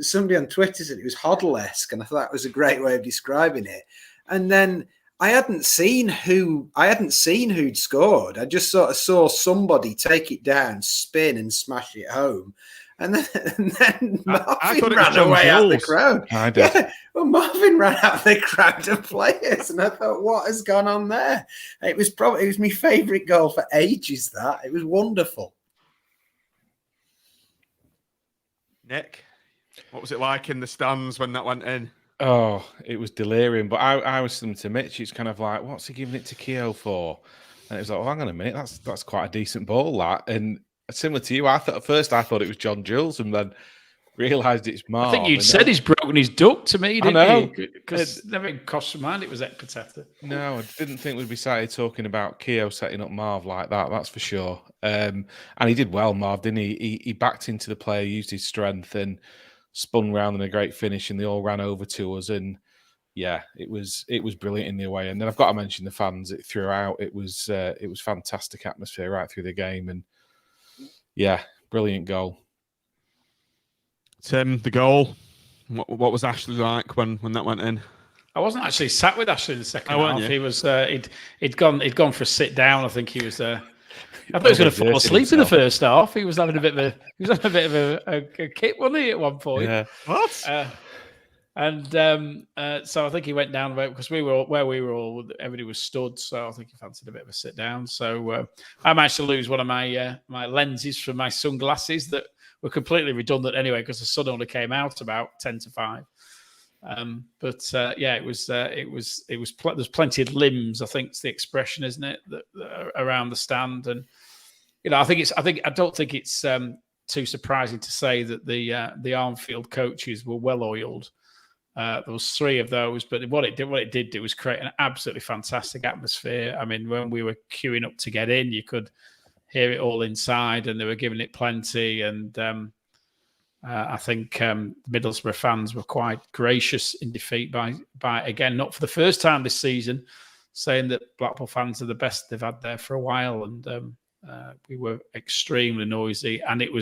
Somebody on Twitter said it was Hoddle-esque, and I thought that was a great way of describing it. And then I hadn't seen who'd scored. I just sort of saw somebody take it down, spin, and smash it home. And then Marvin ran away out of the crowd. I did. Yeah, well, Marvin ran out of the crowd of players, and I thought, what has gone on there? It was my favourite goal for ages. That it was wonderful. Nick, what was it like in the stands when that went in? Oh, it was delirium. But I was saying to Mitch, it's kind of like, what's he giving it to Keogh for? And it was like, oh, hang on a minute, that's quite a decent ball, that. And similar to you, I thought it was John Jules, and then realised it's Marv. I think you'd said he's broken his duck to me, didn't you? Because never crossed my mind it was Ekpateta. No, I didn't think we'd be sat talking about Keogh setting up Marv like that, that's for sure. And he did well, Marv, didn't he? He backed into the player, used his strength, and spun round in a great finish, and they all ran over to us. And yeah, it was brilliant in the away. And then I've got to mention the fans throughout. It was fantastic atmosphere right through the game, and yeah, brilliant goal. Tim, the goal. What was Ashley like when that went in? I wasn't actually sat with Ashley in the second half. He was he'd gone for a sit down. I think he was. I thought he was going to fall asleep in the first half. He was having a bit of a kip, wasn't he, at one point? Yeah. What? So I think he went down because everybody was stood. So I think he fancied a bit of a sit down. So I managed to lose one of my lenses from my sunglasses that were completely redundant anyway, because the sun only came out about 10 to 5. Yeah, it was there's plenty of limbs, I think it's the expression, isn't it, that around the stand. And I don't think it's too surprising to say that the Armfield coaches were well oiled. There was 3 of those, but what it did do was create an absolutely fantastic atmosphere. I mean, when we were queuing up to get in, you could hear it all inside, and they were giving it plenty. And I think Middlesbrough fans were quite gracious in defeat by again, not for the first time this season, saying that Blackpool fans are the best they've had there for a while. And we were extremely noisy, and it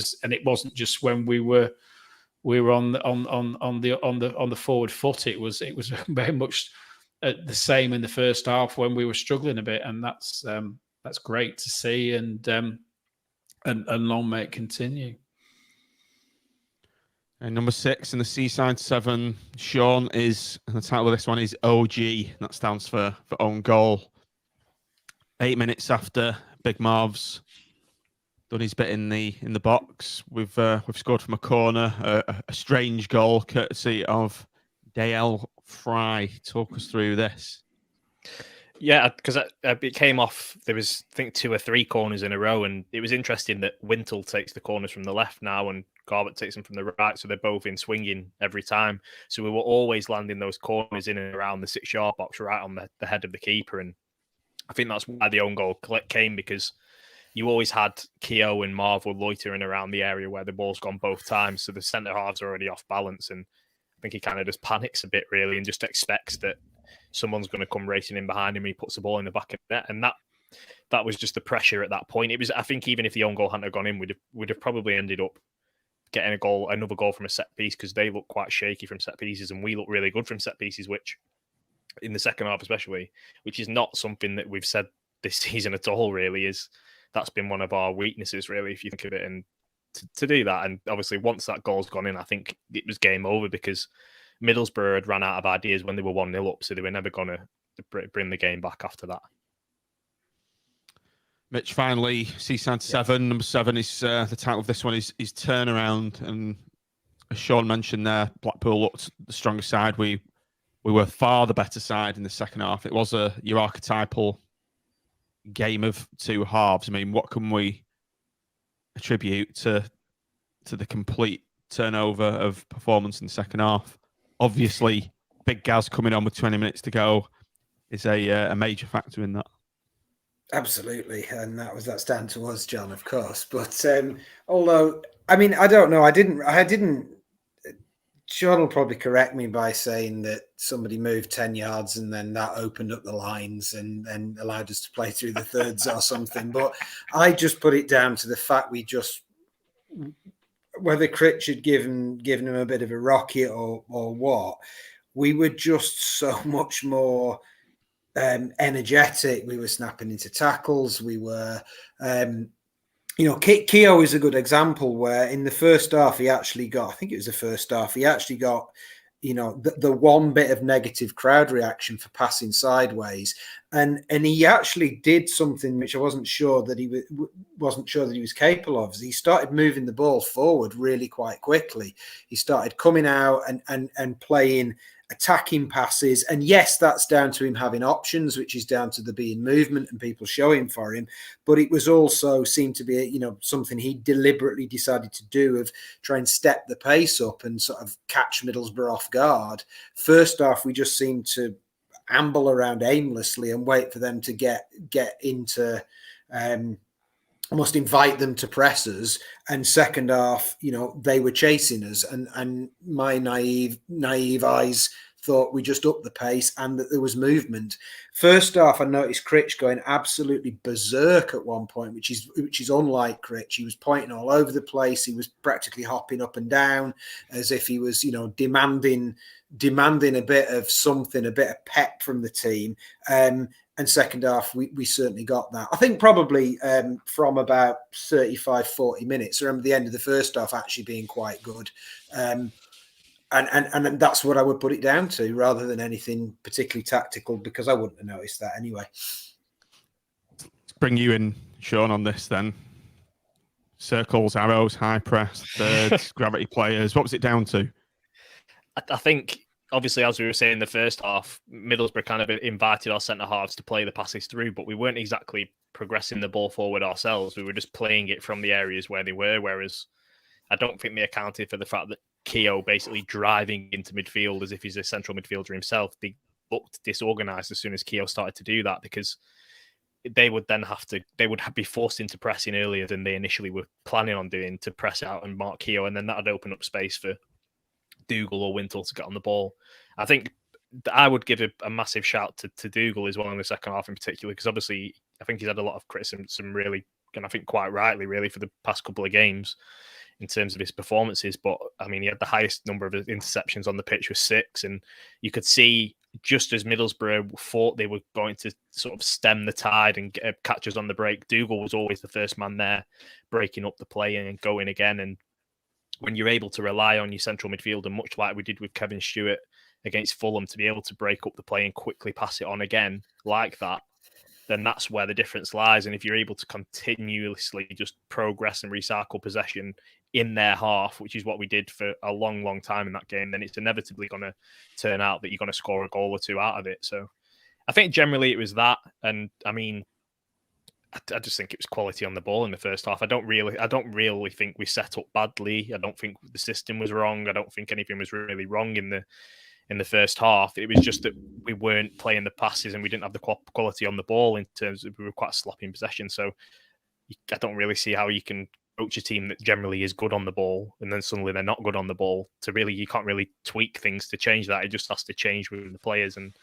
wasn't just when we were on the forward foot. It was very much the same in the first half when we were struggling a bit, and that's great to see, and long may it continue. And number 6 in the Seaside 7, Sean, is the title of this one is OG. That stands for own goal. 8 minutes after Big Marv's done his bit in the box, we've scored from a corner, a strange goal courtesy of Dale Fry. Talk us through this. Yeah, because it came off. There was, I think, 2 or 3 corners in a row, and it was interesting that Wintle takes the corners from the left now, and Garbutt takes them from the right, so they're both in swinging every time. So we were always landing those corners in and around the 6-yard box, right on the head of the keeper. And I think that's why the own goal came, because you always had Keogh and Marvel loitering around the area where the ball's gone both times. So the centre halves are already off balance. And I think he kind of just panics a bit, really, and just expects that someone's going to come racing in behind him. He puts the ball in the back of the net. And that was just the pressure at that point. It was, I think, even if the own goal hadn't gone in, we'd have probably ended up getting another goal from a set piece, because they look quite shaky from set pieces and we look really good from set pieces, which in the second half especially, which is not something that we've said this season at all, really. That's been one of our weaknesses, really, if you think of it. And to do that, and obviously once that goal's gone in, I think it was game over, because Middlesbrough had run out of ideas when they were 1-0 up, so they were never going to bring the game back after that. Mitch, finally, Seaside 7. Number 7 is the title of this one is Turnaround. And as Sean mentioned there, Blackpool looked the stronger side. We were far the better side in the second half. It was your archetypal game of two halves. I mean, what can we attribute to the complete turnover of performance in the second half? Obviously, Big Gaz coming on with 20 minutes to go is a major factor in that. Absolutely, and that's down to us, John, of course. But although, I mean, I don't know, I didn't. Sean will probably correct me by saying that somebody moved 10 yards and then that opened up the lines and allowed us to play through the thirds or something. But I just put it down to the fact whether Critch had given him a bit of a rocket or what, we were just so much more energetic. We were snapping into tackles. We were, Keogh is a good example where in the first half he actually got, I think it was the first half, he actually got, the one bit of negative crowd reaction for passing sideways, and he actually did something which I wasn't sure that he was capable of. He started moving the ball forward really quite quickly. He started coming out and playing attacking passes, and yes, that's down to him having options, which is down to the being movement and people showing for him, but it was also seemed to be something he deliberately decided to do, of try and step the pace up and sort of catch Middlesbrough off guard. First half, we just seemed to amble around aimlessly and wait for them to get into almost invite them to press us. And second half, they were chasing us, and my naive eyes thought we just upped the pace and that there was movement. First half, I noticed Critch going absolutely berserk at one point, which is unlike Critch. He was pointing all over the place. He was practically hopping up and down as if he was, demanding a bit of something, a bit of pep from the team. And second half, we certainly got that. I think probably from about 35, 40 minutes, I remember the end of the first half actually being quite good. And that's what I would put it down to, rather than anything particularly tactical, because I wouldn't have noticed that anyway. Let's bring you in, Sean, on this then. Circles, arrows, high press, thirds, gravity players. What was it down to? I think, obviously, as we were saying in the first half, Middlesbrough kind of invited our centre-halves to play the passes through, but we weren't exactly progressing the ball forward ourselves. We were just playing it from the areas where they were, whereas I don't think they accounted for the fact that Keogh basically driving into midfield as if he's a central midfielder himself. They looked disorganised as soon as Keogh started to do that, because they would be forced into pressing earlier than they initially were planning on doing, to press out and mark Keogh, and then that would open up space for Doogle or Wintle to get on the ball. I think I would give a massive shout to Doogle as well in the second half in particular, because obviously I think he's had a lot of criticism, really, and I think quite rightly, really, for the past couple of games in terms of his performances. But I mean, he had the highest number of interceptions on the pitch with 6, and you could see, just as Middlesbrough thought they were going to sort of stem the tide and get catches on the break, Doogle was always the first man there, breaking up the play and going again. And when you're able to rely on your central midfielder, much like we did with Kevin Stewart against Fulham, to be able to break up the play and quickly pass it on again like that, then that's where the difference lies. And if you're able to continuously just progress and recycle possession in their half, which is what we did for a long, long time in that game, then it's inevitably going to turn out that you're going to score a goal or two out of it. So I think generally it was that. And I mean, I just think it was quality on the ball in the first half. I don't really think we set up badly. I don't think the system was wrong. I don't think anything was really wrong in the first half. It was just that we weren't playing the passes and we didn't have the quality on the ball in terms of we were quite sloppy in possession. So I don't really see how you can coach a team that generally is good on the ball and then suddenly they're not good on the ball. You can't really tweak things to change that. It just has to change with the players. And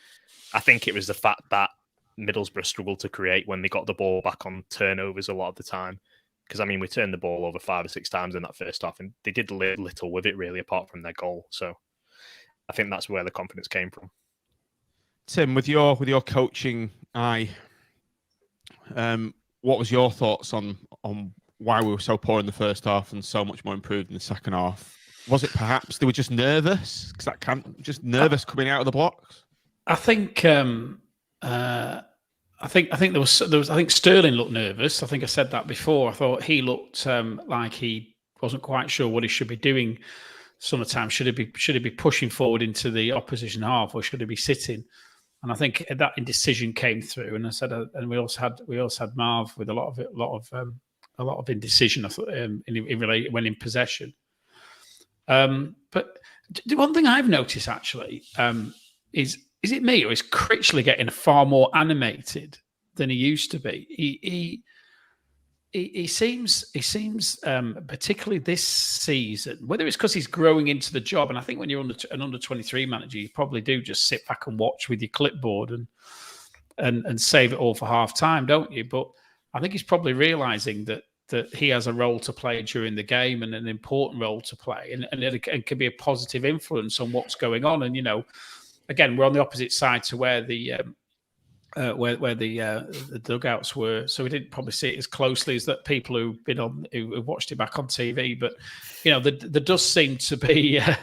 I think it was the fact that Middlesbrough struggled to create when they got the ball back on turnovers a lot of the time. Because, I mean, we turned the ball over 5 or 6 times in that first half and they did little with it, really, apart from their goal. So I think that's where the confidence came from. Tim, with your coaching eye, what was your thoughts on why we were so poor in the first half and so much more improved in the second half? Was it perhaps they were just nervous? Because just nervous coming out of the blocks? I think I think there was I think Sterling looked nervous. I think I said that before. I thought he looked like he wasn't quite sure what he should be doing. Sometimes should he be pushing forward into the opposition half or should he be sitting? And I think that indecision came through. And I said, and we also had Marv with a lot of indecision. I thought when in possession. But the one thing I've noticed actually is it me or is Critchley getting far more animated than he used to be? He seems particularly this season, whether it's because he's growing into the job, and I think when you're an under-23 manager, you probably do just sit back and watch with your clipboard and save it all for half time, don't you? But I think he's probably realizing that he has a role to play during the game and an important role to play, and it can be a positive influence on what's going on. And again, we're on the opposite side to where the dugouts were, so we didn't probably see it as closely as that people who watched it back on TV. But there does seem to be a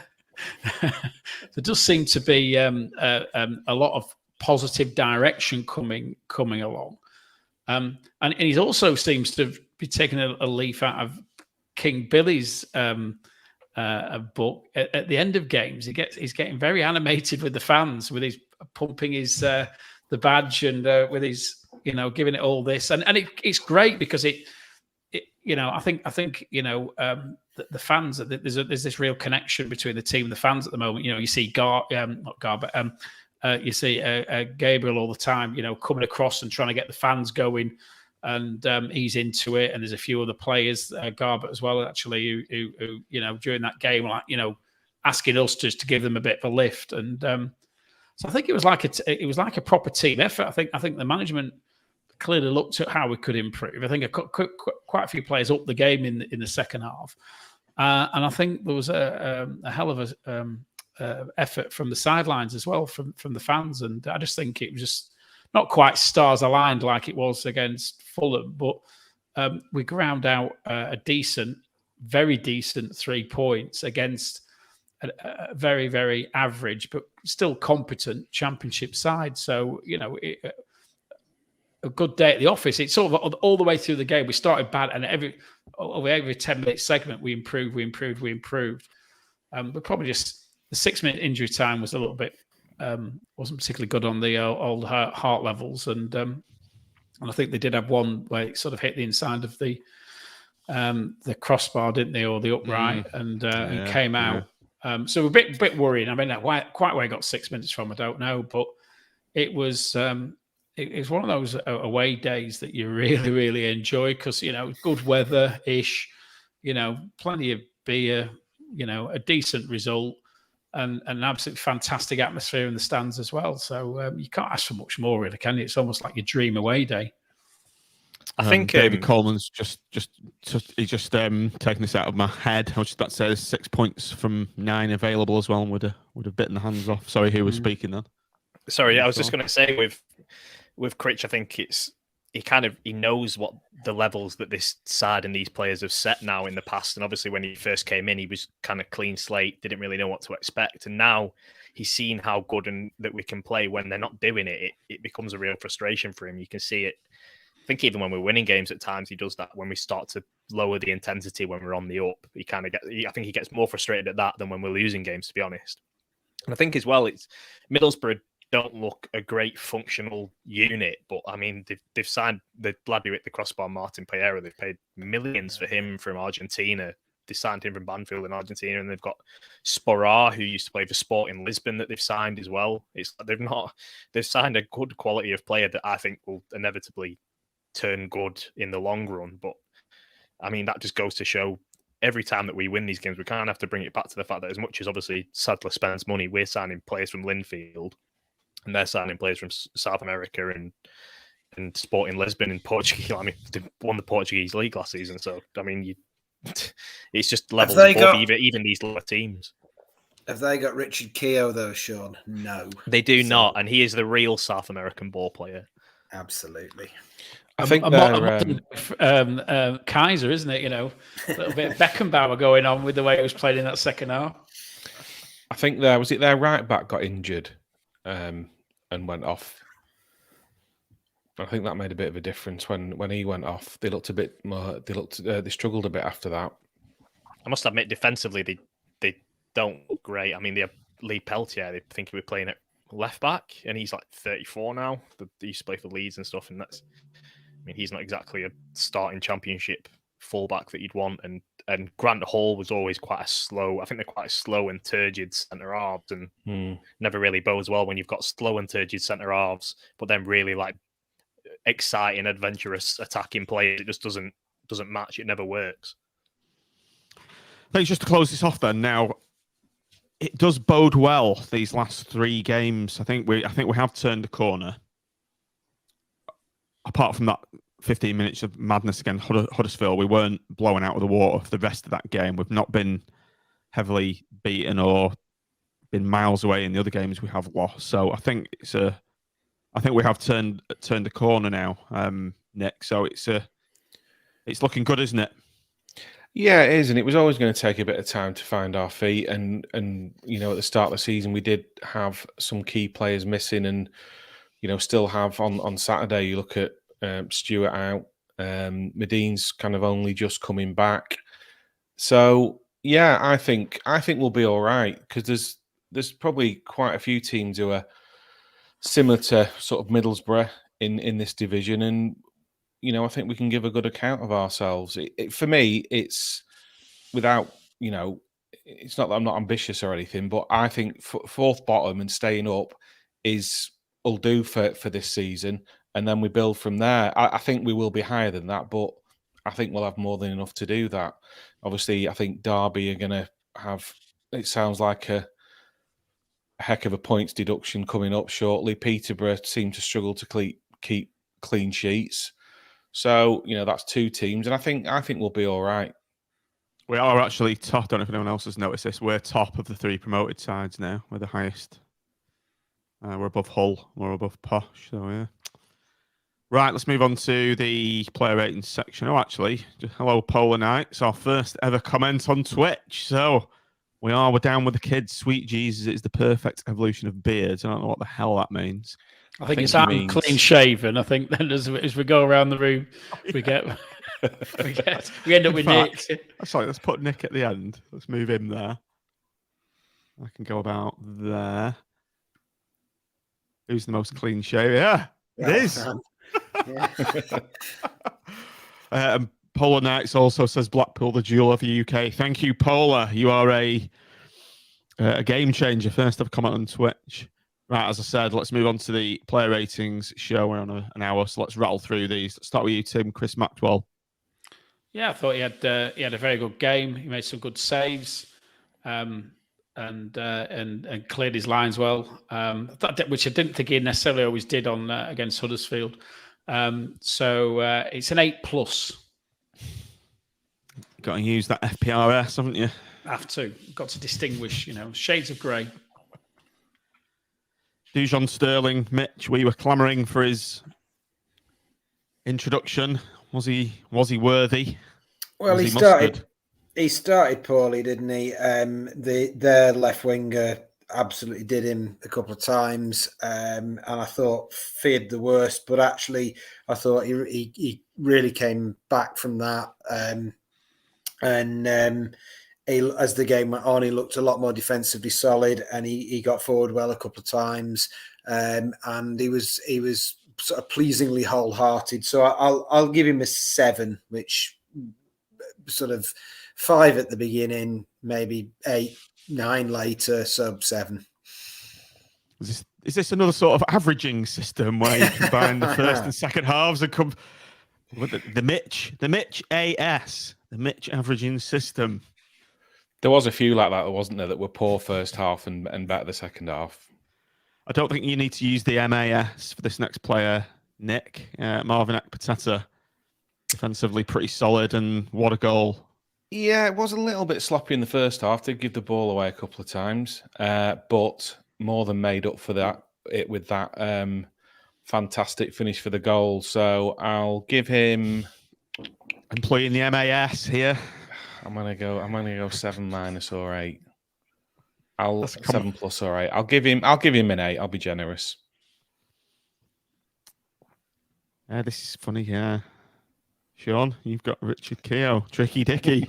lot of positive direction coming along, and he also seems to be taking a leaf out of King Billy's book. At the end of games, he's getting very animated with the fans, with his pumping his the badge and with his giving it all this, and it's great because it I think the fans, there's this real connection between the team and the fans at the moment. You see you see Gabriel all the time, coming across and trying to get the fans going. And he's into it, and there's a few other players, Garbutt as well, actually, who during that game, asking us just to give them a bit of a lift. And so I think it was like a proper team effort. I think the management clearly looked at how we could improve. I think quite a few players upped the game in the second half, and I think there was a hell of a effort from the sidelines as well, from the fans. And I just think it was just not quite stars aligned like it was against Fulham, but we ground out a very decent 3 points against a very, very average but still competent Championship side. So, a good day at the office. It's sort of all the way through the game. We started bad, and every 10-minute segment we improved. But probably just the 6-minute injury time was a little bit wasn't particularly good on the old heart levels, and I think they did have one where it sort of hit the inside of the crossbar, didn't they, or the upright, and came out. Yeah. So we're a bit worried. I mean, quite where I got 6 minutes from, I don't know, but it was one of those away days that you really, really enjoy because good weather ish, plenty of beer, a decent result. And an absolutely fantastic atmosphere in the stands as well. So you can't ask for much more, really, can you? It's almost like your dream away day. I think David Coleman's just taking this out of my head. I was just about to say there's 6 points from 9 available as well, and would have bitten the hands off. Sorry, who was speaking then? Sorry, I was just going to say with Critch, I think he knows what the levels that this side and these players have set now in the past. And obviously when he first came in, he was kind of clean slate, didn't really know what to expect. And now he's seen how good and that we can play when they're not doing it. It becomes a real frustration for him. You can see it. I think even when we're winning games at times, he does that. When we start to lower the intensity when we're on the up, I think he gets more frustrated at that than when we're losing games, to be honest. And I think as well, it's Middlesbrough don't look a great functional unit. But I mean, they've signed the lad who hit the crossbar, Martin Pereira. They've paid millions for him from Argentina. They signed him from Banfield in Argentina, and they've got Sporá, who used to play for Sporting Lisbon, that they've signed as well. They've signed a good quality of player that I think will inevitably turn good in the long run. But I mean, that just goes to show every time that we win these games, we kind of have to bring it back to the fact that as much as obviously Sadler spends money, we're signing players from Linfield and they're signing players from South America and Sporting Lisbon and Portugal. I mean, they won the Portuguese league last season. So, I mean, it's just levels above even these lower teams. Have they got Richard Keogh, though, Sean? No. They do not. And he is the real South American ball player. Absolutely. I think Kaiser, isn't it? You know, a little bit of Beckenbauer going on with the way it was played in that second half. I think their right back got injured and went off. I think that made a bit of a difference when he went off. They looked a bit more. They struggled a bit after that. I must admit, defensively, they don't look great. I mean, they have Lee Peltier. They think he was playing at left back, and he's like 34 now. They used to play for Leeds and stuff, and that's. I mean, he's not exactly a starting championship fullback that you'd want. And Grant Hall was always quite a slow. I think they're quite a slow and turgid centre halves, and never really bodes well when you've got slow and turgid centre halves, but then really like exciting, adventurous, attacking players. It just doesn't match. It never works. I think just to close this off, then now it does bode well these last 3 games. I think we have turned the corner. Apart from that 15 minutes of madness against Huddersfield, we weren't blown out of the water for the rest of that game. We've not been heavily beaten or been miles away in the other games we have lost. So I think I think we have turned the corner now, Nick. So it's looking good, isn't it? Yeah, it is, and it was always going to take a bit of time to find our feet. And you know, at the start of the season, we did have some key players missing, and you know, still have on Saturday. You look at Stewart out, Medine's kind of only just coming back. So yeah, I think we'll be all right, because there's probably quite a few teams who are similar to sort of Middlesbrough in this division, and you know, I think we can give a good account of ourselves. For me, it's without, you know, it's not that I'm not ambitious or anything, but I think fourth bottom and staying up will do for this season, and then we build from there. I think we will be higher than that, but I think we'll have more than enough to do that. Obviously, I think Derby are going to have, it sounds like a heck of a points deduction coming up shortly. Peterborough seem to struggle to keep clean sheets. So, you know, that's 2 teams, and I think we'll be all right. We are actually top. I don't know if anyone else has noticed this. We're top of the 3 promoted sides now. We're the highest. We're above Hull. We're above Posh. So, yeah. Right, let's move on to the player ratings section. Oh, actually, hello, Polar Knights. Our first ever comment on Twitch. So, we're down with the kids. Sweet Jesus, it's the perfect evolution of beards. I don't know what the hell that means. I think it's clean shaven. I think then as we go around the room, we end up with Nick. Sorry, let's put Nick at the end. Let's move him there. I can go about there. Who's the most clean shaven? Yeah, it is. Polar Knights also says Blackpool, the jewel of the UK. Thank you, Polar. You are a game changer. First ever comment on Twitch. Right, as I said, let's move on to the player ratings show. We're on an hour, so let's rattle through these. Let's start with you, Tim. Chris Mcdwell. Yeah, I thought he had a very good game. He made some good saves, and cleared his lines well. Which I didn't think he necessarily always did on against Huddersfield. So it's an 8+. Got to use that FPRS, haven't you? Have to. Got to distinguish. You know, shades of grey. Dujon Sterling, Mitch, we were clamouring for his introduction. Was he worthy? Well, he started poorly, didn't he? Their left winger absolutely did him a couple of times, and I thought feared the worst. But actually, I thought he really came back from that, as the game went on, he looked a lot more defensively solid, and he got forward well a couple of times. and he was sort of pleasingly wholehearted. So I'll give him a 7, which sort of 5 at the beginning, maybe 8, 9 later, so 7. Is this another sort of averaging system where you combine the first and second halves and come with the Mitch AS, the Mitch averaging system? There was a few like that, wasn't there, that were poor first half and better the second half. I don't think you need to use the MAS for this next player, Nick. Marvin Ekpiteta, defensively pretty solid, and what a goal. Yeah, it was a little bit sloppy in the first half. Did give the ball away a couple of times, but more than made up for that with that fantastic finish for the goal. So I'll give him. Employing the MAS here. I'm gonna go 7- or 8. 7+ or 8. I'll give him an 8. I'll be generous. This is funny, yeah. Sean, you've got Richard Keogh, Tricky Dicky,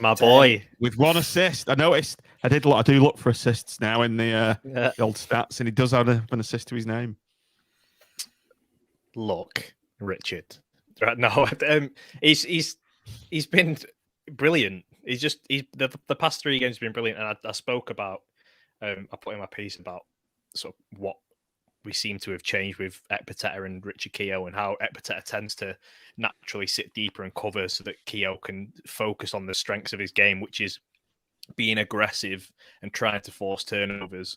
my boy, with 1 assist. I noticed. I do look for assists now in the old stats, and he does have an assist to his name. Look, Richard. Right, no, he's been brilliant. The past 3 games have been brilliant, and I spoke about. I put in my piece about sort of what we seem to have changed with Ekpiteta and Richard Keogh, and how Ekpiteta tends to naturally sit deeper and cover so that Keogh can focus on the strengths of his game, which is being aggressive and trying to force turnovers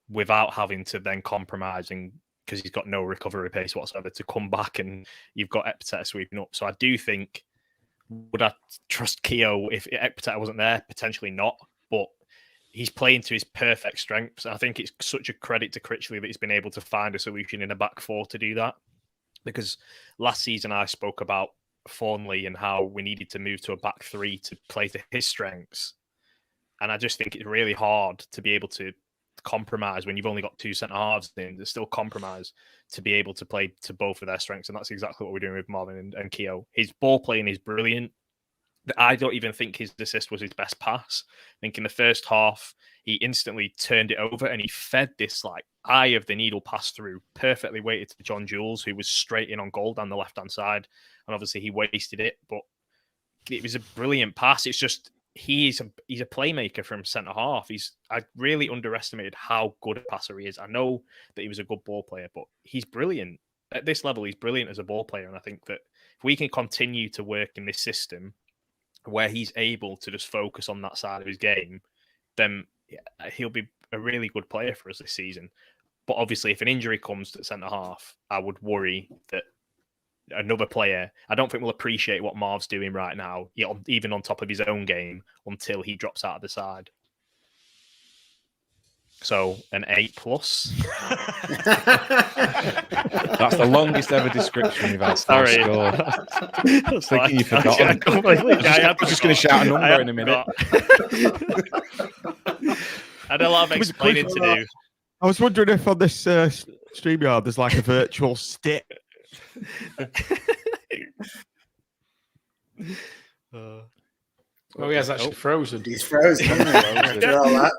without having to then compromising because he's got no recovery pace whatsoever to come back, and you've got Ekpiteta sweeping up. So I do think, would I trust Keogh if Ekpiteta wasn't there? Potentially not, but he's playing to his perfect strengths. I think it's such a credit to Critchley that he's been able to find a solution in a back 4 to do that. Because last season I spoke about Thornley and how we needed to move to a back 3 to play to his strengths. And I just think it's really hard to be able to compromise when you've only got 2 centre halves in. There's still compromise to be able to play to both of their strengths. And that's exactly what we're doing with Marvin and Keogh. His ball playing is brilliant. I don't even think his assist was his best pass. I think in the first half, he instantly turned it over and he fed this like eye of the needle pass through, perfectly weighted to John Jules, who was straight in on goal down the left-hand side. And obviously he wasted it, but it was a brilliant pass. It's just, he's a playmaker from centre half. I really underestimated how good a passer he is. I know that he was a good ball player, but he's brilliant. At this level, he's brilliant as a ball player. And I think that if we can continue to work in this system where he's able to just focus on that side of his game, then he'll be a really good player for us this season. But obviously, if an injury comes to centre half, I would worry that another player, I don't think will appreciate what Marv's doing right now, even on top of his own game, until he drops out of the side. So an 8+. That's the longest ever description you've had. Sorry. I was thinking you forgot. I was just going to shout a number in a minute. I had a lot of explaining to do. I was wondering if on this StreamYard there's like a virtual stick. Oh, he has actually frozen. He's frozen. After all that.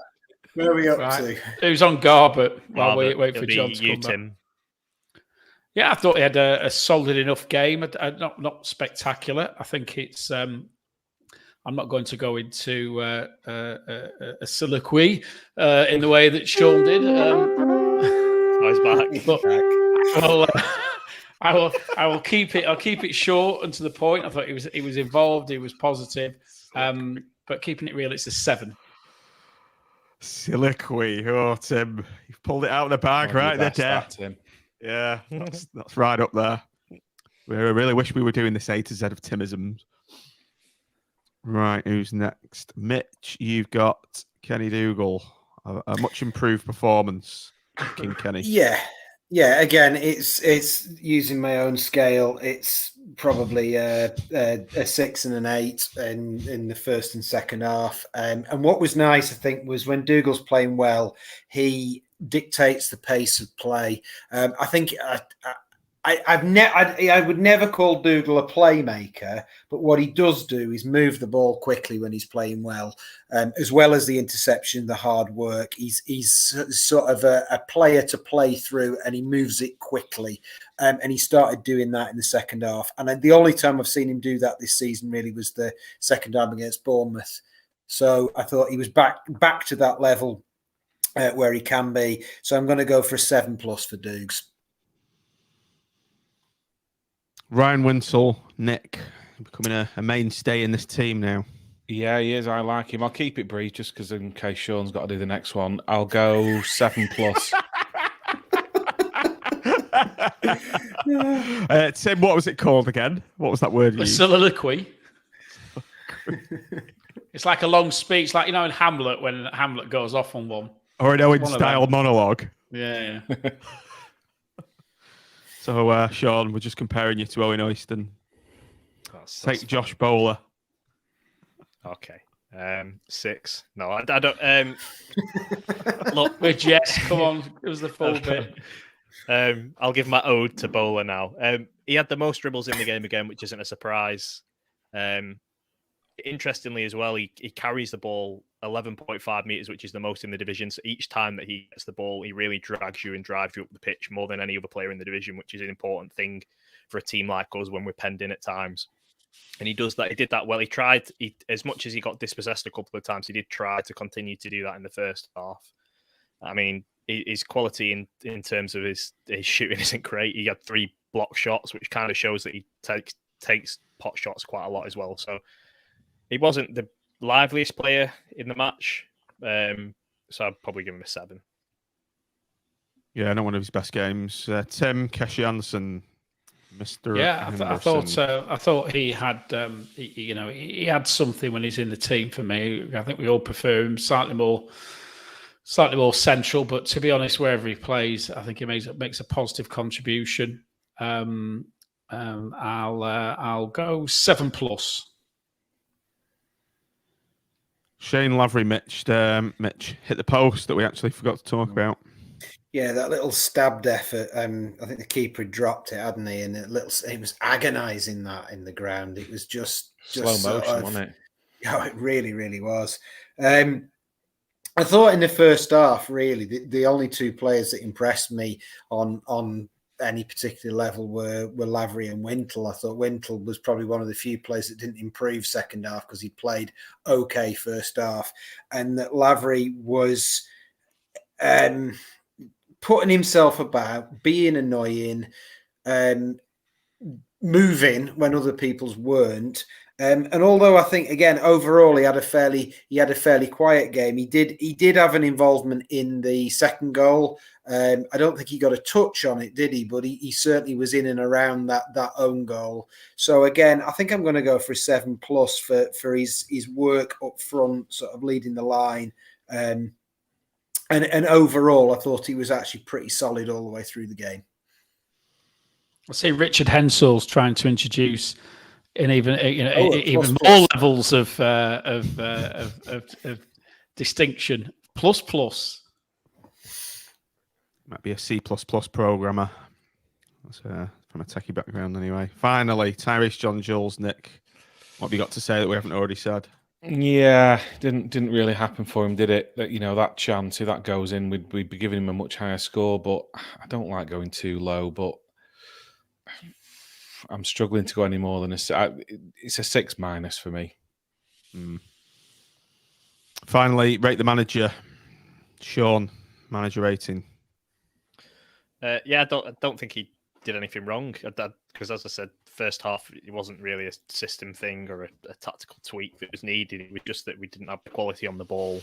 Where are we up to? It was on Garbett while we wait for John to come back. Tim. Yeah, I thought he had a solid enough game. Not spectacular. I think it's. I'm not going to go into a soliloquy in the way that Sean did. He's back. But I will keep it. I'll keep it short and to the point. I thought he was involved. He was positive. But keeping it real, it's a 7. Soliloquy. Oh, Tim, you've pulled it out of the bag right there, Tim. Yeah, that's right up there. We really wish we were doing this A to Z of Timisms. Right, who's next? Mitch, you've got Kenny Doogle. A much improved performance, King Kenny. Yeah. Again, it's using my own scale. It's probably a 6 and an 8 in the first and second half. And what was nice, I think, was when Dougall's playing well, he dictates the pace of play. I think I would never call Doogle a playmaker, but what he does do is move the ball quickly when he's playing well as the interception, the hard work. He's sort of a player to play through, and he moves it quickly. And he started doing that in the second half. And the only time I've seen him do that this season really was the second time against Bournemouth. So I thought he was back to that level where he can be. So I'm going to go for a 7+ for Doogs. Ryan Winsell, Nick, becoming a mainstay in this team now. Yeah, he is. I like him. I'll keep it brief just because in case Sean's got to do the next one. I'll go 7+. Tim, what was it called again? What was that word? A soliloquy. It's like a long speech, like in Hamlet when Hamlet goes off on one. Or an Owen style monologue. Yeah. So, Sean, we're just comparing you to Owen Oyston. Take Josh Bowler. Okay. 6. No, I don't. Look, with Jess, come on. It was the full bit. I'll give my ode to Bowler now. He had the most dribbles in the game again, which isn't a surprise. Interestingly as well, he carries the ball 11.5 meters, which is the most in the division. So each time that he gets the ball, he really drags you and drives you up the pitch more than any other player in the division, which is an important thing for a team like us when we're penned in at times. And he does that. He did that well. He tried, as much as he got dispossessed a couple of times, he did try to continue to do that in the first half. I mean, his quality in terms of his shooting isn't great. He had 3 block shots, which kind of shows that he takes pot shots quite a lot as well. So he wasn't the liveliest player in the match. So I'd probably give him a 7. Yeah, not one of his best games. Tim Keshianson, Mr. Yeah, I thought he had, he had something when he's in the team for me. I think we all prefer him slightly more central, but to be honest, wherever he plays, I think he makes a positive contribution. I'll go 7+. Shane Lavery, Mitch hit the post that we actually forgot to talk about. Yeah, that little stabbed effort. I think the keeper had dropped it, hadn't he? And it was agonising that in the ground. It was just slow motion, wasn't it? Yeah, it really, really was. I thought in the first half, really, the only 2 players that impressed me on any particular level were Lavery and Wintle. I thought Wintle was probably one of the few players that didn't improve second half because he played okay first half, and that Lavery was putting himself about, being annoying, moving when other people's weren't. And although I think again overall he had a fairly quiet game, he did have an involvement in the second goal. I don't think he got a touch on it, did he? But he certainly was in and around that own goal. So again, I think I'm going to go for a 7+ for his work up front, sort of leading the line. And overall, I thought he was actually pretty solid all the way through the game. I see Richard Hensel's trying to introduce in even more levels of distinction. Plus. Might be a C++ programmer. That's from a techie background anyway. Finally, Tyrese John Jules, Nick. What have you got to say that we haven't already said? Yeah, didn't really happen for him, did it? That chance, if that goes in, we'd be giving him a much higher score. But I don't like going too low. But I'm struggling to go any more than it's a 6- for me. Finally, rate the manager, Sean. Manager rating. Yeah, I don't think he did anything wrong. Because as I said, first half it wasn't really a system thing or a tactical tweak that was needed. It was just that we didn't have the quality on the ball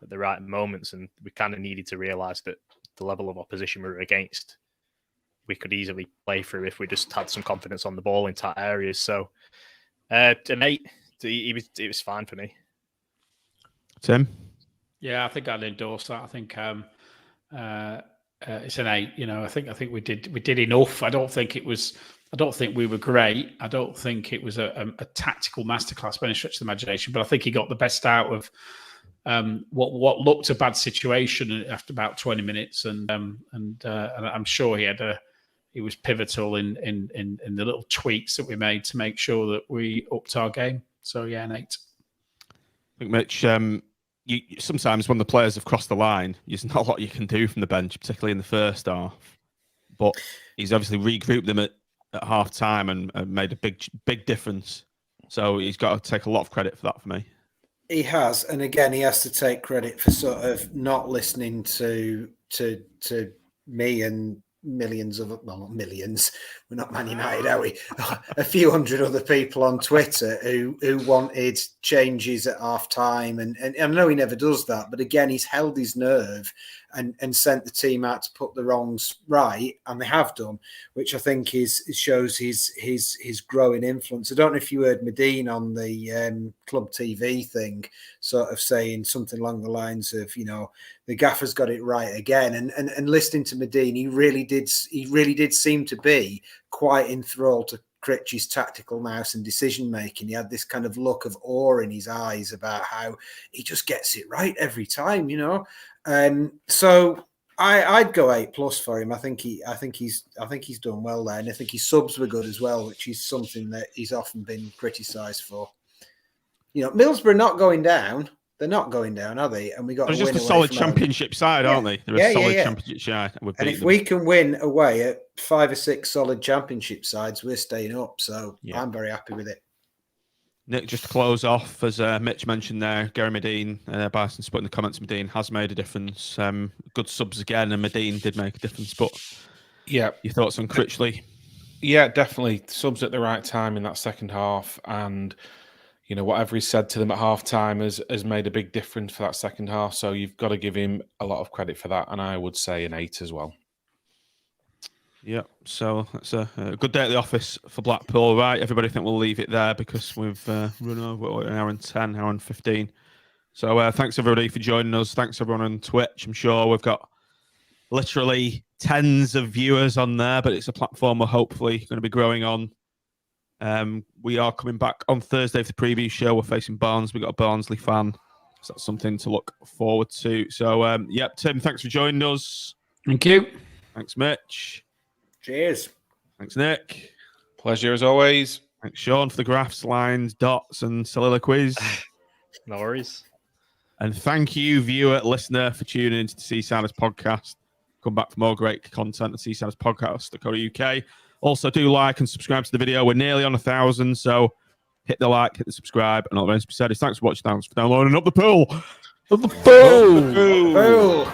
at the right moments, and we kind of needed to realise that the level of opposition we were against, we could easily play through if we just had some confidence on the ball in tight areas. So, an 8. It was fine for me. Tim? Yeah, I think I'd endorse that. I think it's an 8. I think we did enough. I don't think we were great. I don't think it was a tactical masterclass by any stretch of the imagination. But I think he got the best out of what looked a bad situation after about 20 minutes, and I'm sure he had he was pivotal in the little tweaks that we made to make sure that we upped our game. So yeah, an 8. I think, Mitch, sometimes when the players have crossed the line, there's not a lot you can do from the bench, particularly in the first half. But he's obviously regrouped them at half time and made a big difference. So he's got to take a lot of credit for that for me. He has, and again, he has to take credit for sort of not listening to me and millions of, well, not millions, we're not Man United, are we? A few hundred other people on Twitter who wanted changes at half time, and I know he never does that, but again, he's held his nerve and sent the team out to put the wrongs right, and they have done, which I think shows his growing influence. I don't know if you heard Medine on the club TV thing, sort of saying something along the lines of, the gaffer's got it right again, and listening to Medine, he really did seem to be quite enthralled to Critch's tactical nous and decision making. He had this kind of look of awe in his eyes about how he just gets it right every time, So I'd go 8+ for him. I think he's done well there, and I think his subs were good as well, which is something that he's often been criticised for. Middlesbrough not going down. They're not going down, are they? And we got. They're just a solid championship side, aren't they? They're a solid championship side. And if we can win away at 5 or 6 solid championship sides, we're staying up. So I'm very happy with it. Nick, just to close off, as Mitch mentioned there, Gary Medine, Bison put in the comments, Medine has made a difference. Good subs again, and Medine did make a difference. But your thoughts on Critchley? Yeah, definitely subs at the right time in that second half, and whatever he said to them at half time has made a big difference for that second half. So you've got to give him a lot of credit for that, and I would say an 8 as well. Yeah, so that's a good day at the office for Blackpool, right? Everybody think we'll leave it there because we've run over an hour and 10, hour and 15. So thanks everybody for joining us. Thanks everyone on Twitch. I'm sure we've got literally tens of viewers on there, but it's a platform we're hopefully going to be growing on. We are coming back on Thursday for the preview show. We're facing Barnes. We've got a Barnsley fan. So that's something to look forward to. So, Tim, thanks for joining us. Thank you. Thanks, Mitch. Cheers. Thanks, Nick. Pleasure as always. Thanks, Sean, for the graphs, lines, dots, and soliloquies. No worries. And thank you, viewer, listener, for tuning into the Seasiders podcast. Come back for more great content at seasiderspodcast.co.uk. Also, do like and subscribe to the video. We're nearly on 1,000, so hit the like, hit the subscribe, and all the rest. Thanks for watching. Thanks for downloading Up the Pool. Up the Pool. Pool.